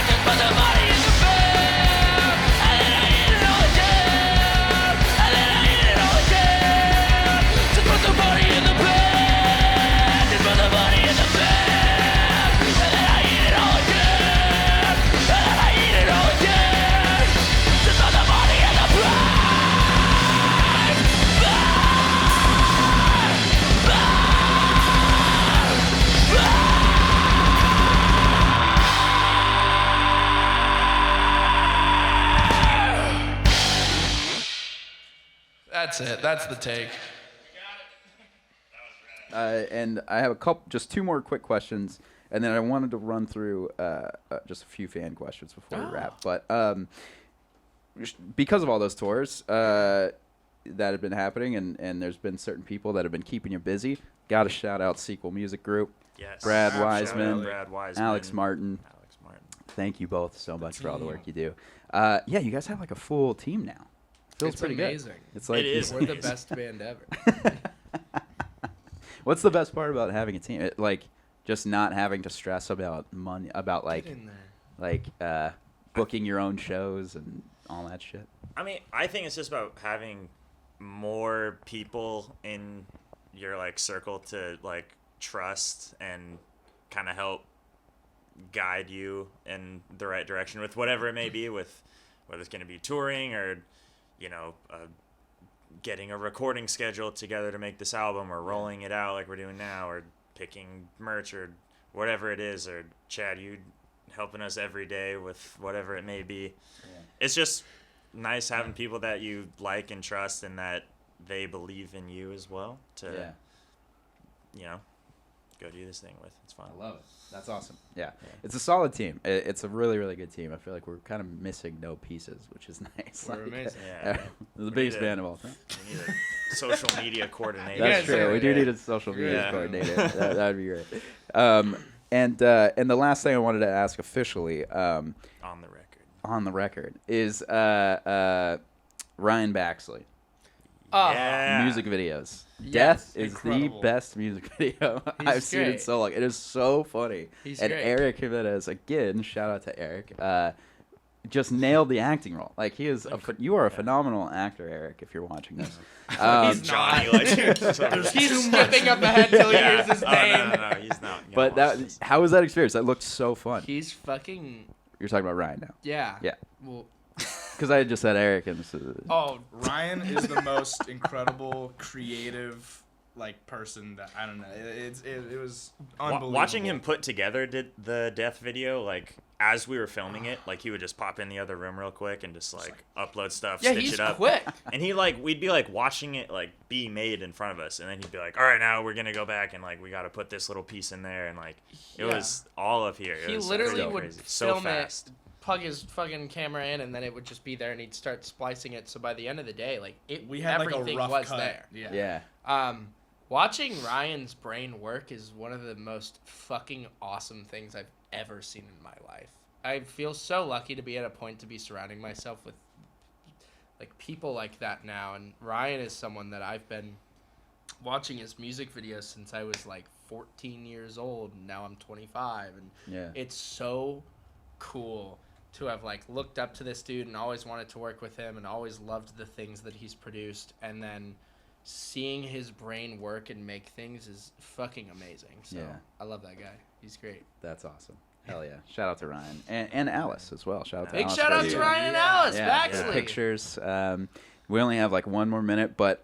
Just put the money in the bag. And then I eat it all again. And then I eat it all again. Just put the money in the bag. Just put the money in the bag. That's it. That's the take. And I have just two more quick questions, and then I wanted to run through just a few fan questions before we wrap. But because of all those tours that have been happening, and there's been certain people that have been keeping you busy, got to shout out Sequel Music Group, Yes. Brad Shout out Wiseman, Brad Wiseman, Alex Martin. Alex Martin. Thank you both so much for all the work you do. Yeah, you guys have like a full team now. Feels It's pretty amazing. good. It's like It is. We're the amazing. best band ever. What's the best part about having a team? Like just not having to stress about money, about like Get in there. booking your own shows and all that shit. I mean, I think it's just about having more people in your like circle to like trust and kind of help guide you in the right direction with whatever it may be, with whether it's going to be touring or getting a recording schedule together to make this album, or rolling it out like we're doing now, or picking merch, or whatever it is, or Chad, you helping us every day with whatever it may be. It's just nice having people that you like and trust, and that they believe in you as well to go do this thing with. It's fun. I love it. That's awesome. Yeah. It's a solid team. It's a really, really good team. I feel like we're kind of missing no pieces, which is nice. We're amazing. Yeah. The biggest band of all time. We need a social media coordinator. That's guys true. are- We do yeah. need a social media Yeah. coordinator. That'd be great. And the last thing I wanted to ask officially, On the record. on the record, is Ryan Baxley. Oh, Yeah. Music videos. Yes, Death is incredible. the best music video I've seen in great. so long. It is so funny. He's and great. Eric Jimenez, again, shout out to Eric, just nailed the acting role. Like he is, you are a phenomenal actor, Eric. If you're watching this, He's Johnny, not. He's skipping up ahead till he hears his name. No, he's not. but how was that experience? That looked so fun. He's fucking You're talking about Ryan now, yeah. Yeah. Well, because I had just said Eric, and oh, Ryan is the most incredible, creative, person that I don't know. It was unbelievable. Watching him put together the death video, like as we were filming it, like he would just pop in the other room real quick and just like upload stuff, yeah, stitch he's it up. quick. And we'd be like watching it like be made in front of us, and then he'd be like, all right, now we're gonna go back and like we gotta put this little piece in there, and like it Yeah. was all of here. It He was literally so would crazy. So film fast. it, plug his fucking camera in, and then it would just be there, and he'd start splicing it. So by the end of the day, like we had everything a rough was cut. there. yeah. Watching Ryan's brain work is one of the most fucking awesome things I've ever seen in my life. I feel so lucky to be at a point to be surrounding myself with like people like that now, and Ryan is someone that I've been watching his music videos since I was like 14 years old, and now I'm 25, and Yeah. it's so cool to have like looked up to this dude and always wanted to work with him and always loved the things that he's produced, and then seeing his brain work and make things is fucking amazing. So Yeah. I love that guy. He's great. That's awesome. Hell yeah. Shout out to Ryan. And Alice as well. Shout out to Big Alice. shout out for to the- Ryan and Alice Yeah, Baxley. the pictures. We only have like one more minute, but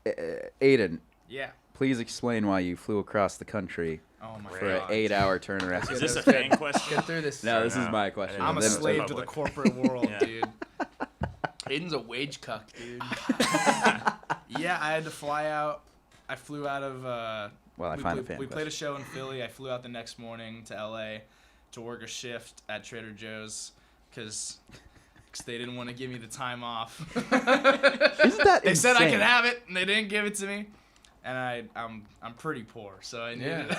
Aiden, Yeah. please explain why you flew across the country Oh my for an god. 8-hour turnaround. Is this a Good. fan question? Get through this. No, this is No, my I question. didn't I'm a Then Then- it's slave to the public. corporate world, Yeah. dude. Aiden's a wage cuck, dude. Yeah, I had to fly out. I flew out of. Well, I we find a played, fan we played a question. show in Philly. I flew out the next morning to LA to work a shift at Trader Joe's because they didn't want to give me the time off. Isn't that They said I insane? could have it, and they didn't give it to me. And I'm pretty poor, so I needed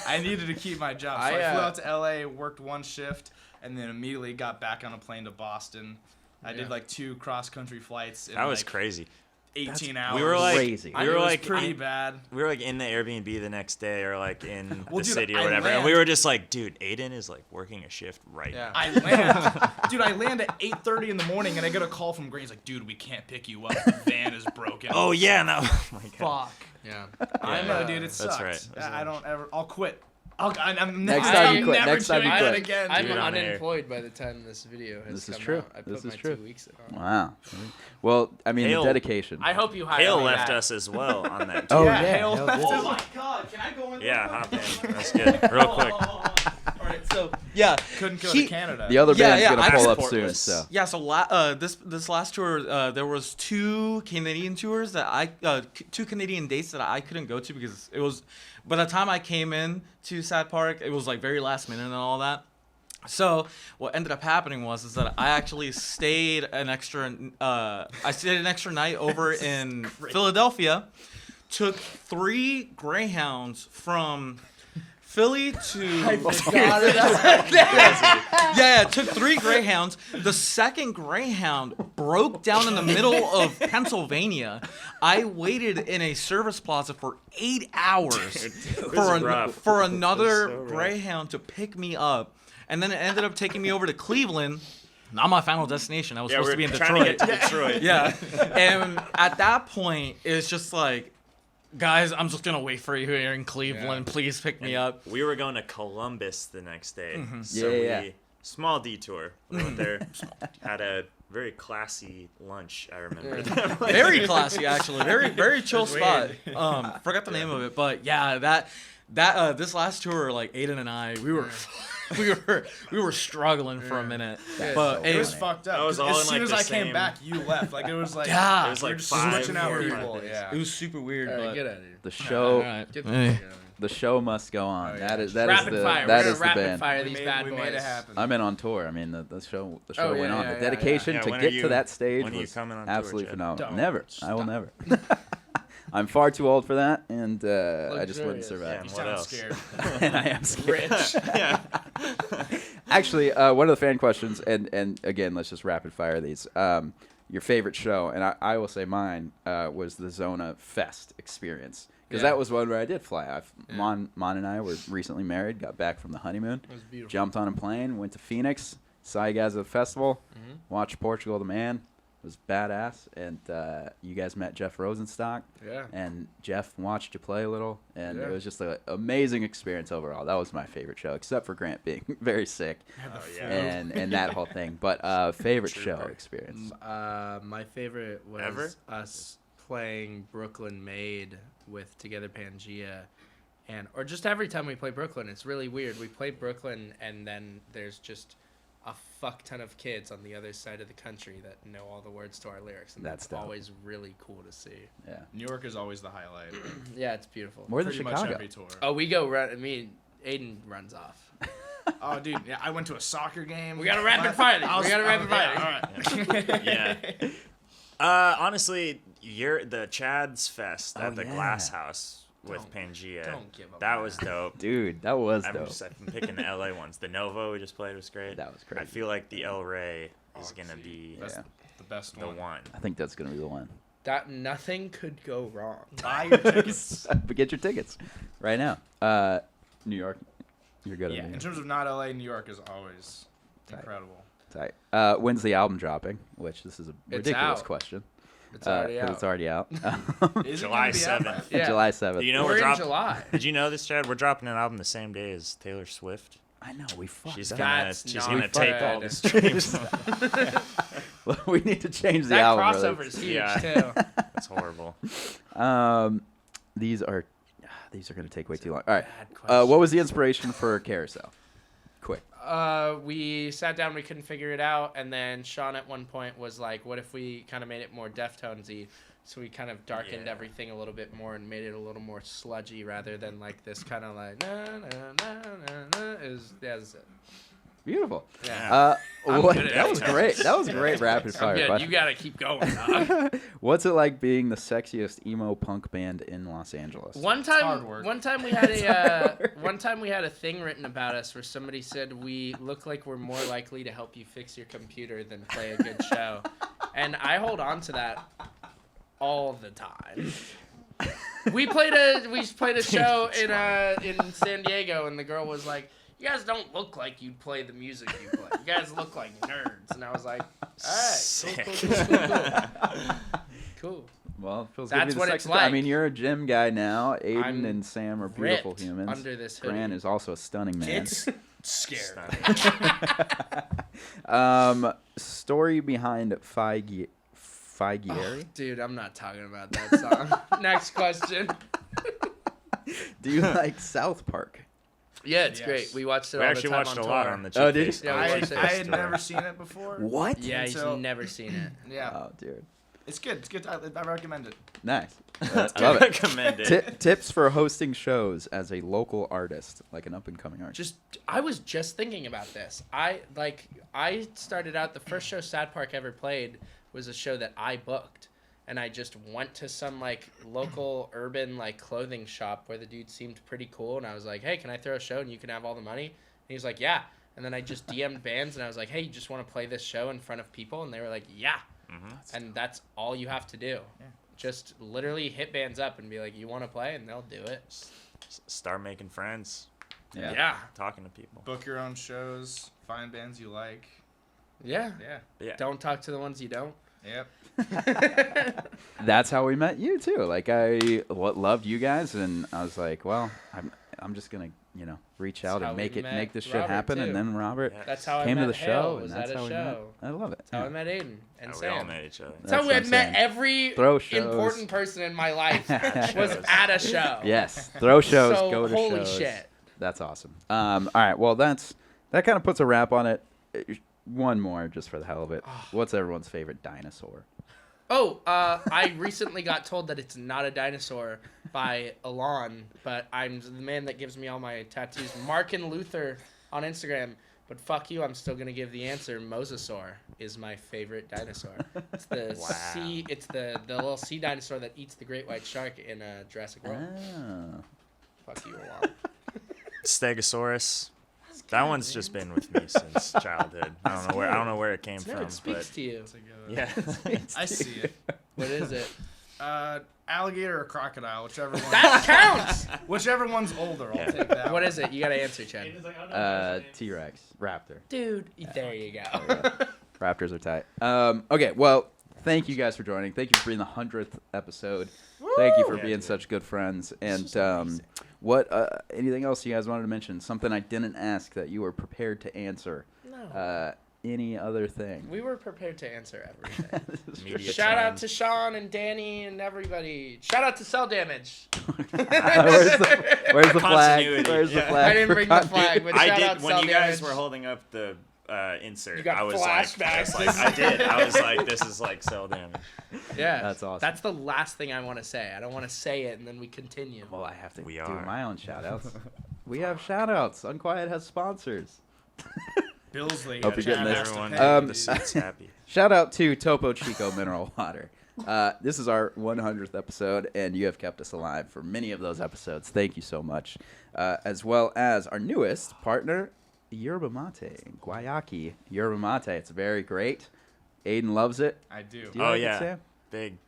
I needed to keep my job. So I flew out to LA, worked one shift, and then immediately got back on a plane to Boston. I did like 2 cross-country flights in That was like crazy. 18 hours. We were like, Crazy. we It were was like, pretty bad. we were like in the Airbnb the next day, or like in Well, the dude, city or I whatever, and land- we were just like, dude, Aiden is like working a shift right Yeah. now. I land at 8:30 in the morning, and I get a call from Green. He's like, dude, we can't pick you up. The van is broken. Oh yeah, no, oh my god. fuck. Yeah. I know, dude. It That's sucks. right. I don't ever. I'll quit. I'm Next time I'm you quit. Never Next time doing you that quit. again. I'm Dude, on air. unemployed by the time this video has This is come true. out. I put This is my true. 2 weeks on. Wow. Well, I mean, Hale- the dedication. I hope you hire Hale me left back. us as well on that. Oh, tour. yeah. Hale Hale left did. us. my god, can I go in? Yeah, hop in. That's good. Real quick. All right, so Yeah. Couldn't go He- to Canada. The other Yeah, band's yeah, gonna I pull up exportless. soon. So Yeah, so this last tour, there was two Canadian tours two Canadian dates that I couldn't go to because it was, by the time I came in to Sad Park, it was like very last minute and all that. So what ended up happening was that I actually stayed an extra night over in Philadelphia, took 3 Greyhounds from Philly to yeah, it took 3 Greyhounds. The second Greyhound broke down in the middle of Pennsylvania. I waited in a service plaza for 8 hours rough. for another so rough. Greyhound to pick me up. And then it ended up taking me over to Cleveland. Not my final destination. I was Yeah, supposed we're to be in trying to Detroit. get to Detroit. Yeah. And at that point, it's just like, guys, I'm just going to wait for you here in Cleveland. Please pick me up. We were going to Columbus the next day. Mm-hmm. So Yeah. small detour. We went there, had a very classy lunch, I remember. Very classy, actually. Very, very chill That's spot. weird. Forgot the name of it, but yeah, this last tour, like Aiden and I, we were struggling for a minute, but It hey, was fucked up. That was 'cause all as in, soon like, as the I came same- back, you left. Like it was like Yeah. It was we like were just 5 switching out different people. days. Yeah. it was super weird. All right, But get out of here. the show, Alright. Get the Hey. fuck out of here. the show must go on. Oh, yeah. That is that is Rapid the fire. that We're is gonna the rapid band. fire We these made, bad we boys. made it happen. I'm in on tour. I mean, the show Oh, went yeah, on. yeah, The yeah, dedication yeah. to When are get you- to that stage when are you was coming on tour, absolutely Chad? phenomenal. Don't. Never. I will Stop. never. I'm far too old for that, and I just wouldn't Luxurious. survive. Yeah. You What sound else? scared. And I am scared. Rich. Actually, one of the fan questions, and again, let's just rapid fire these. Your favorite show, and I will say mine was the Zona Fest experience. Because Yeah. that was one where I did fly. Mon and I were recently married, got back from the honeymoon, It was beautiful. jumped on a plane, went to Phoenix, saw you guys at the festival, Mm-hmm. watched Portugal the Man. It was badass. And you guys met Jeff Rosenstock. Yeah. And Jeff watched you play a little, and Yeah. it was just an amazing experience overall. That was my favorite show, except for Grant being very sick Oh, yeah. and that whole thing. But favorite show Trooper. experience. My favorite was Ever? us playing Brooklyn Made with Together Pangea, or just every time we play Brooklyn, it's really weird. We play Brooklyn, and then there's just a fuck ton of kids on the other side of the country that know all the words to our lyrics, and That's that's dope. always really cool to see. Yeah, New York is always the highlight. Yeah, it's beautiful. more than Pretty much Chicago. every tour. Oh, we go run. I mean, Aiden runs off. Oh, dude, yeah, I went to a soccer game. We gotta rapid fire these. We gotta rapid fire these. All right. Yeah. Honestly, you're the Chad's Fest at the yeah. Glass House with Pangea. don't give up That on was dope. Dude, that was I'm dope. just I'm picking the LA ones. The Novo we just played was great. That was I crazy. feel like the El Rey is gonna see, be That's Yeah. the best the one. one. I think that's gonna be the one. That nothing could go wrong. Buy your tickets. But get your tickets right now. New York, you're good. Yeah, at in New terms of not LA, New York is always Tight. incredible. York. When's the album dropping? Which this is a ridiculous out. question. It's already 'cause out. It's already out. Is it July gonna be out? 7th. Yeah. July 7th. You know We're we're in dropping. July. Did you know this, Chad? We're dropping an album the same day as Taylor Swift. I know we fucked She's up. gonna That's she's not gonna take good. all the streams. We need to change the That album. crossover really. is huge Yeah. too. That's horrible. These are going to take way too long. All right. Bad question. What was the inspiration for Carousel? Quick. We sat down, we couldn't figure it out, and then Sean at one point was like, "What if we kind of made it more Deftonesy?" So we kind of darkened Yeah. everything a little bit more and made it a little more sludgy rather than like this kind of like na na na na na. That's it. Beautiful. Yeah. I'm What, good at that was it. great. That was great rapid I'm fire good. question. You gotta keep going. Dog. What's it like being the sexiest emo punk band in Los Angeles? One hard time, work. one time we had a one time we had a thing written about us where somebody said we look like we're more likely to help you fix your computer than play a good show, and I hold on to that all the time. We played a show in San Diego, and the girl was like, "You guys don't look like you'd play the music you play. You guys look like nerds." And I was like, "All right, cool." Well, it feels That's good to be what the it's sexy- I like. mean, you're a gym guy now. Aiden I'm and Sam are beautiful Ripped humans. under this hoodie. Grant is also a stunning man. Kids scared. Story behind Figieri? Dude, I'm not talking about that song. Next question. Do you like South Park? Yeah, it's Yes. great. We watched it We all actually the time watched on a lot tour. on the Oh, Cheap did you? Face Yeah, we tour. watched it. I had Tour. never seen it before. What? Yeah, he's So- never seen it. Yeah, Oh, dude. it's good. It's good. I recommend it. Nice. I Love it. recommend it. Tips for hosting shows as a local artist, like an up and coming artist. I was just thinking about this. I started out, the first show Sad Park ever played was a show that I booked, and I just went to some like local urban like clothing shop where the dude seemed pretty cool, and I was like, hey, can I throw a show and you can have all the money? And he was like, yeah. And then I just DM'd bands and I was like, hey, you just want to play this show in front of people? And they were like, yeah. And that's all you have to do. Yeah. Just literally hit bands up and be like, you want to play? And they'll do it. Start making friends, Yeah. talking to people. Book your own shows. Find bands you like. Yeah. Yeah. Yeah. Don't talk to the ones you don't. Yep. That's how we met you too. Like I loved you guys, and I was like, well, I'm just gonna reach out how and we make met this shit Robert, happen. too. And then Robert Yeah. That's how I came met to the Hale, show, was and that's at a how we show. met. I love it. That's how Yeah. I met Aiden and We all Sam. met each other. That's That's how what I I'm met saying. every Throw shows. important person in my life was shows. at a show. Yes, throw shows, So, go to holy shows. shit. That's awesome. All right, well that kind of puts a wrap on it. One more, just for the hell of it. What's everyone's favorite dinosaur? Oh, I recently got told that it's not a dinosaur by Alon, but I'm the man that gives me all my tattoos. Mark and Luther on Instagram. But fuck you, I'm still gonna give the answer. Mosasaur is my favorite dinosaur. It's the sea. It's the little sea dinosaur that eats the great white shark in Jurassic World. Oh. Fuck you, Alon. Stegosaurus. That one's just been with me since childhood. I don't know where it came No, from, it speaks but to you. yeah. I see it. What is it? Alligator or crocodile, whichever one. That counts. Whichever one's older, I'll Yeah. take that. What one. is it? You gotta answer, Chad. T-Rex, Raptor. Dude, there you go. Raptors are tight. Okay, well, thank you guys for joining. Thank you for being the 100th episode. Thank you for Yeah, being dude. such good friends. And what? Anything else you guys wanted to mention? Something I didn't ask that you were prepared to answer. No. Any other thing? We were prepared to answer everything. Media Shout out trend. to Sean and Danny and everybody. Shout out to Cell Damage. Where's the flag? Continuity, Where's the yeah. flag? I didn't for bring the continuity? flag, but I shout out did when Cell you guys Damage. were holding up the insert. You got I was flashbacks. I did. I was like, this is like cell damage. Yeah, That's awesome. That's the last thing I want to say. I don't want to say it and then we continue. Well, I have to We do are. my own shout-outs. We have shout-outs. Unquiet has sponsors. Billsley. Hope you're getting this. Everyone Um, the seat's happy. Shout out to Topo Chico Mineral Water. This is our 100th episode, and you have kept us alive for many of those episodes. Thank you so much. As well as our newest partner, Yerba Mate, Guayaki Yerba Mate. It's very great. Aiden loves it. I do. Do you Oh like it, yeah, Sam?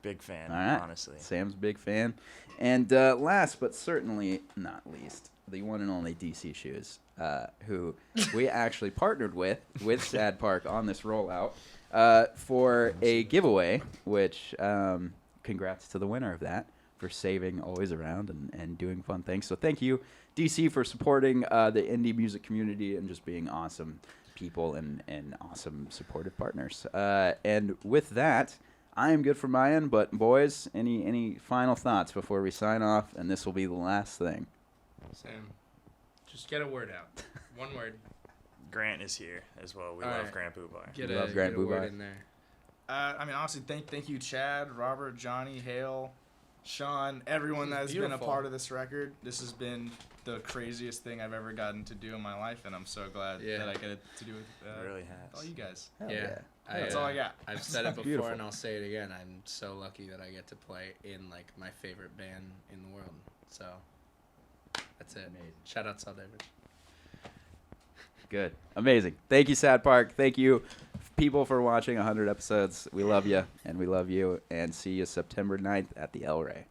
big fan. All right. Honestly. Sam's a big fan. And last but certainly not least, the one and only DC Shoes, who we actually partnered with Sad Park on this rollout for a giveaway, which congrats to the winner of that for saving Always Around and doing fun things. So thank you, DC, for supporting the indie music community and just being awesome people and awesome supportive partners. And with that, I am good for my end, but boys, any final thoughts before we sign off? And this will be the last thing. Sam, just get a word out. One word. Grant is here as well. We All love right. Grant Bubar. Get We a, love Grant get a word Bubar. in there. I mean, honestly, thank you, Chad, Robert, Johnny, Hale, Sean, everyone that has been a Beautiful. part of this record. This has been the craziest thing I've ever gotten to do in my life, and I'm so glad Yeah. that I get it to do with It really all has. you guys. Hell Yeah. That's all I got. I've said it before Beautiful. and I'll say it again. I'm so lucky that I get to play in like my favorite band in the world. So that's it. Shout out Cell Damage. Good. Amazing. Thank you, Sad Park. Thank you, people, for watching 100 episodes. We love you, and we love you. And see you September 9th at the El Rey.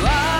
Life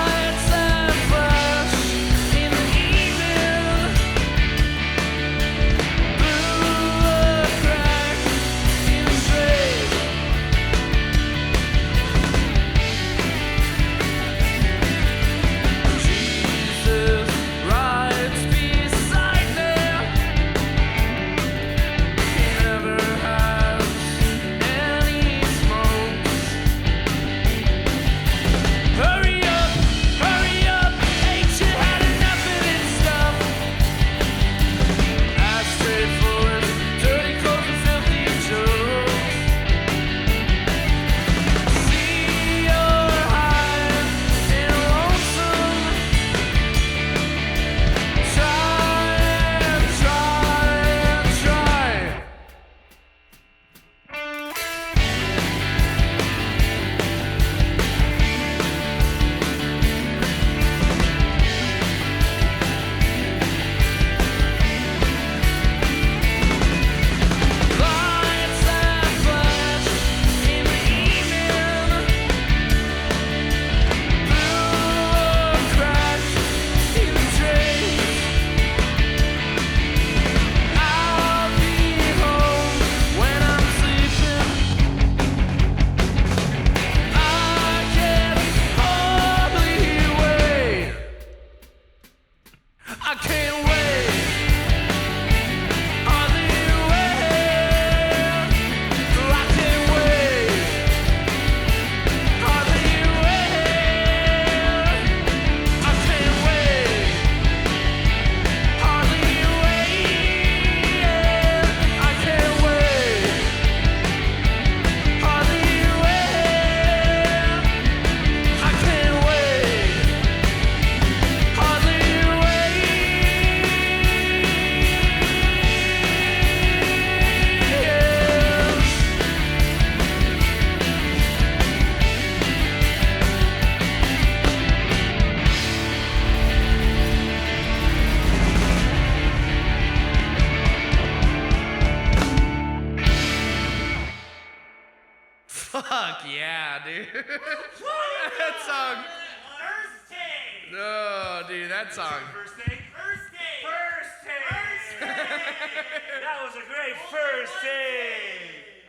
Fuck yeah, dude. That song. Thursday. No, dude, that song. First day. First day. That was a great first day.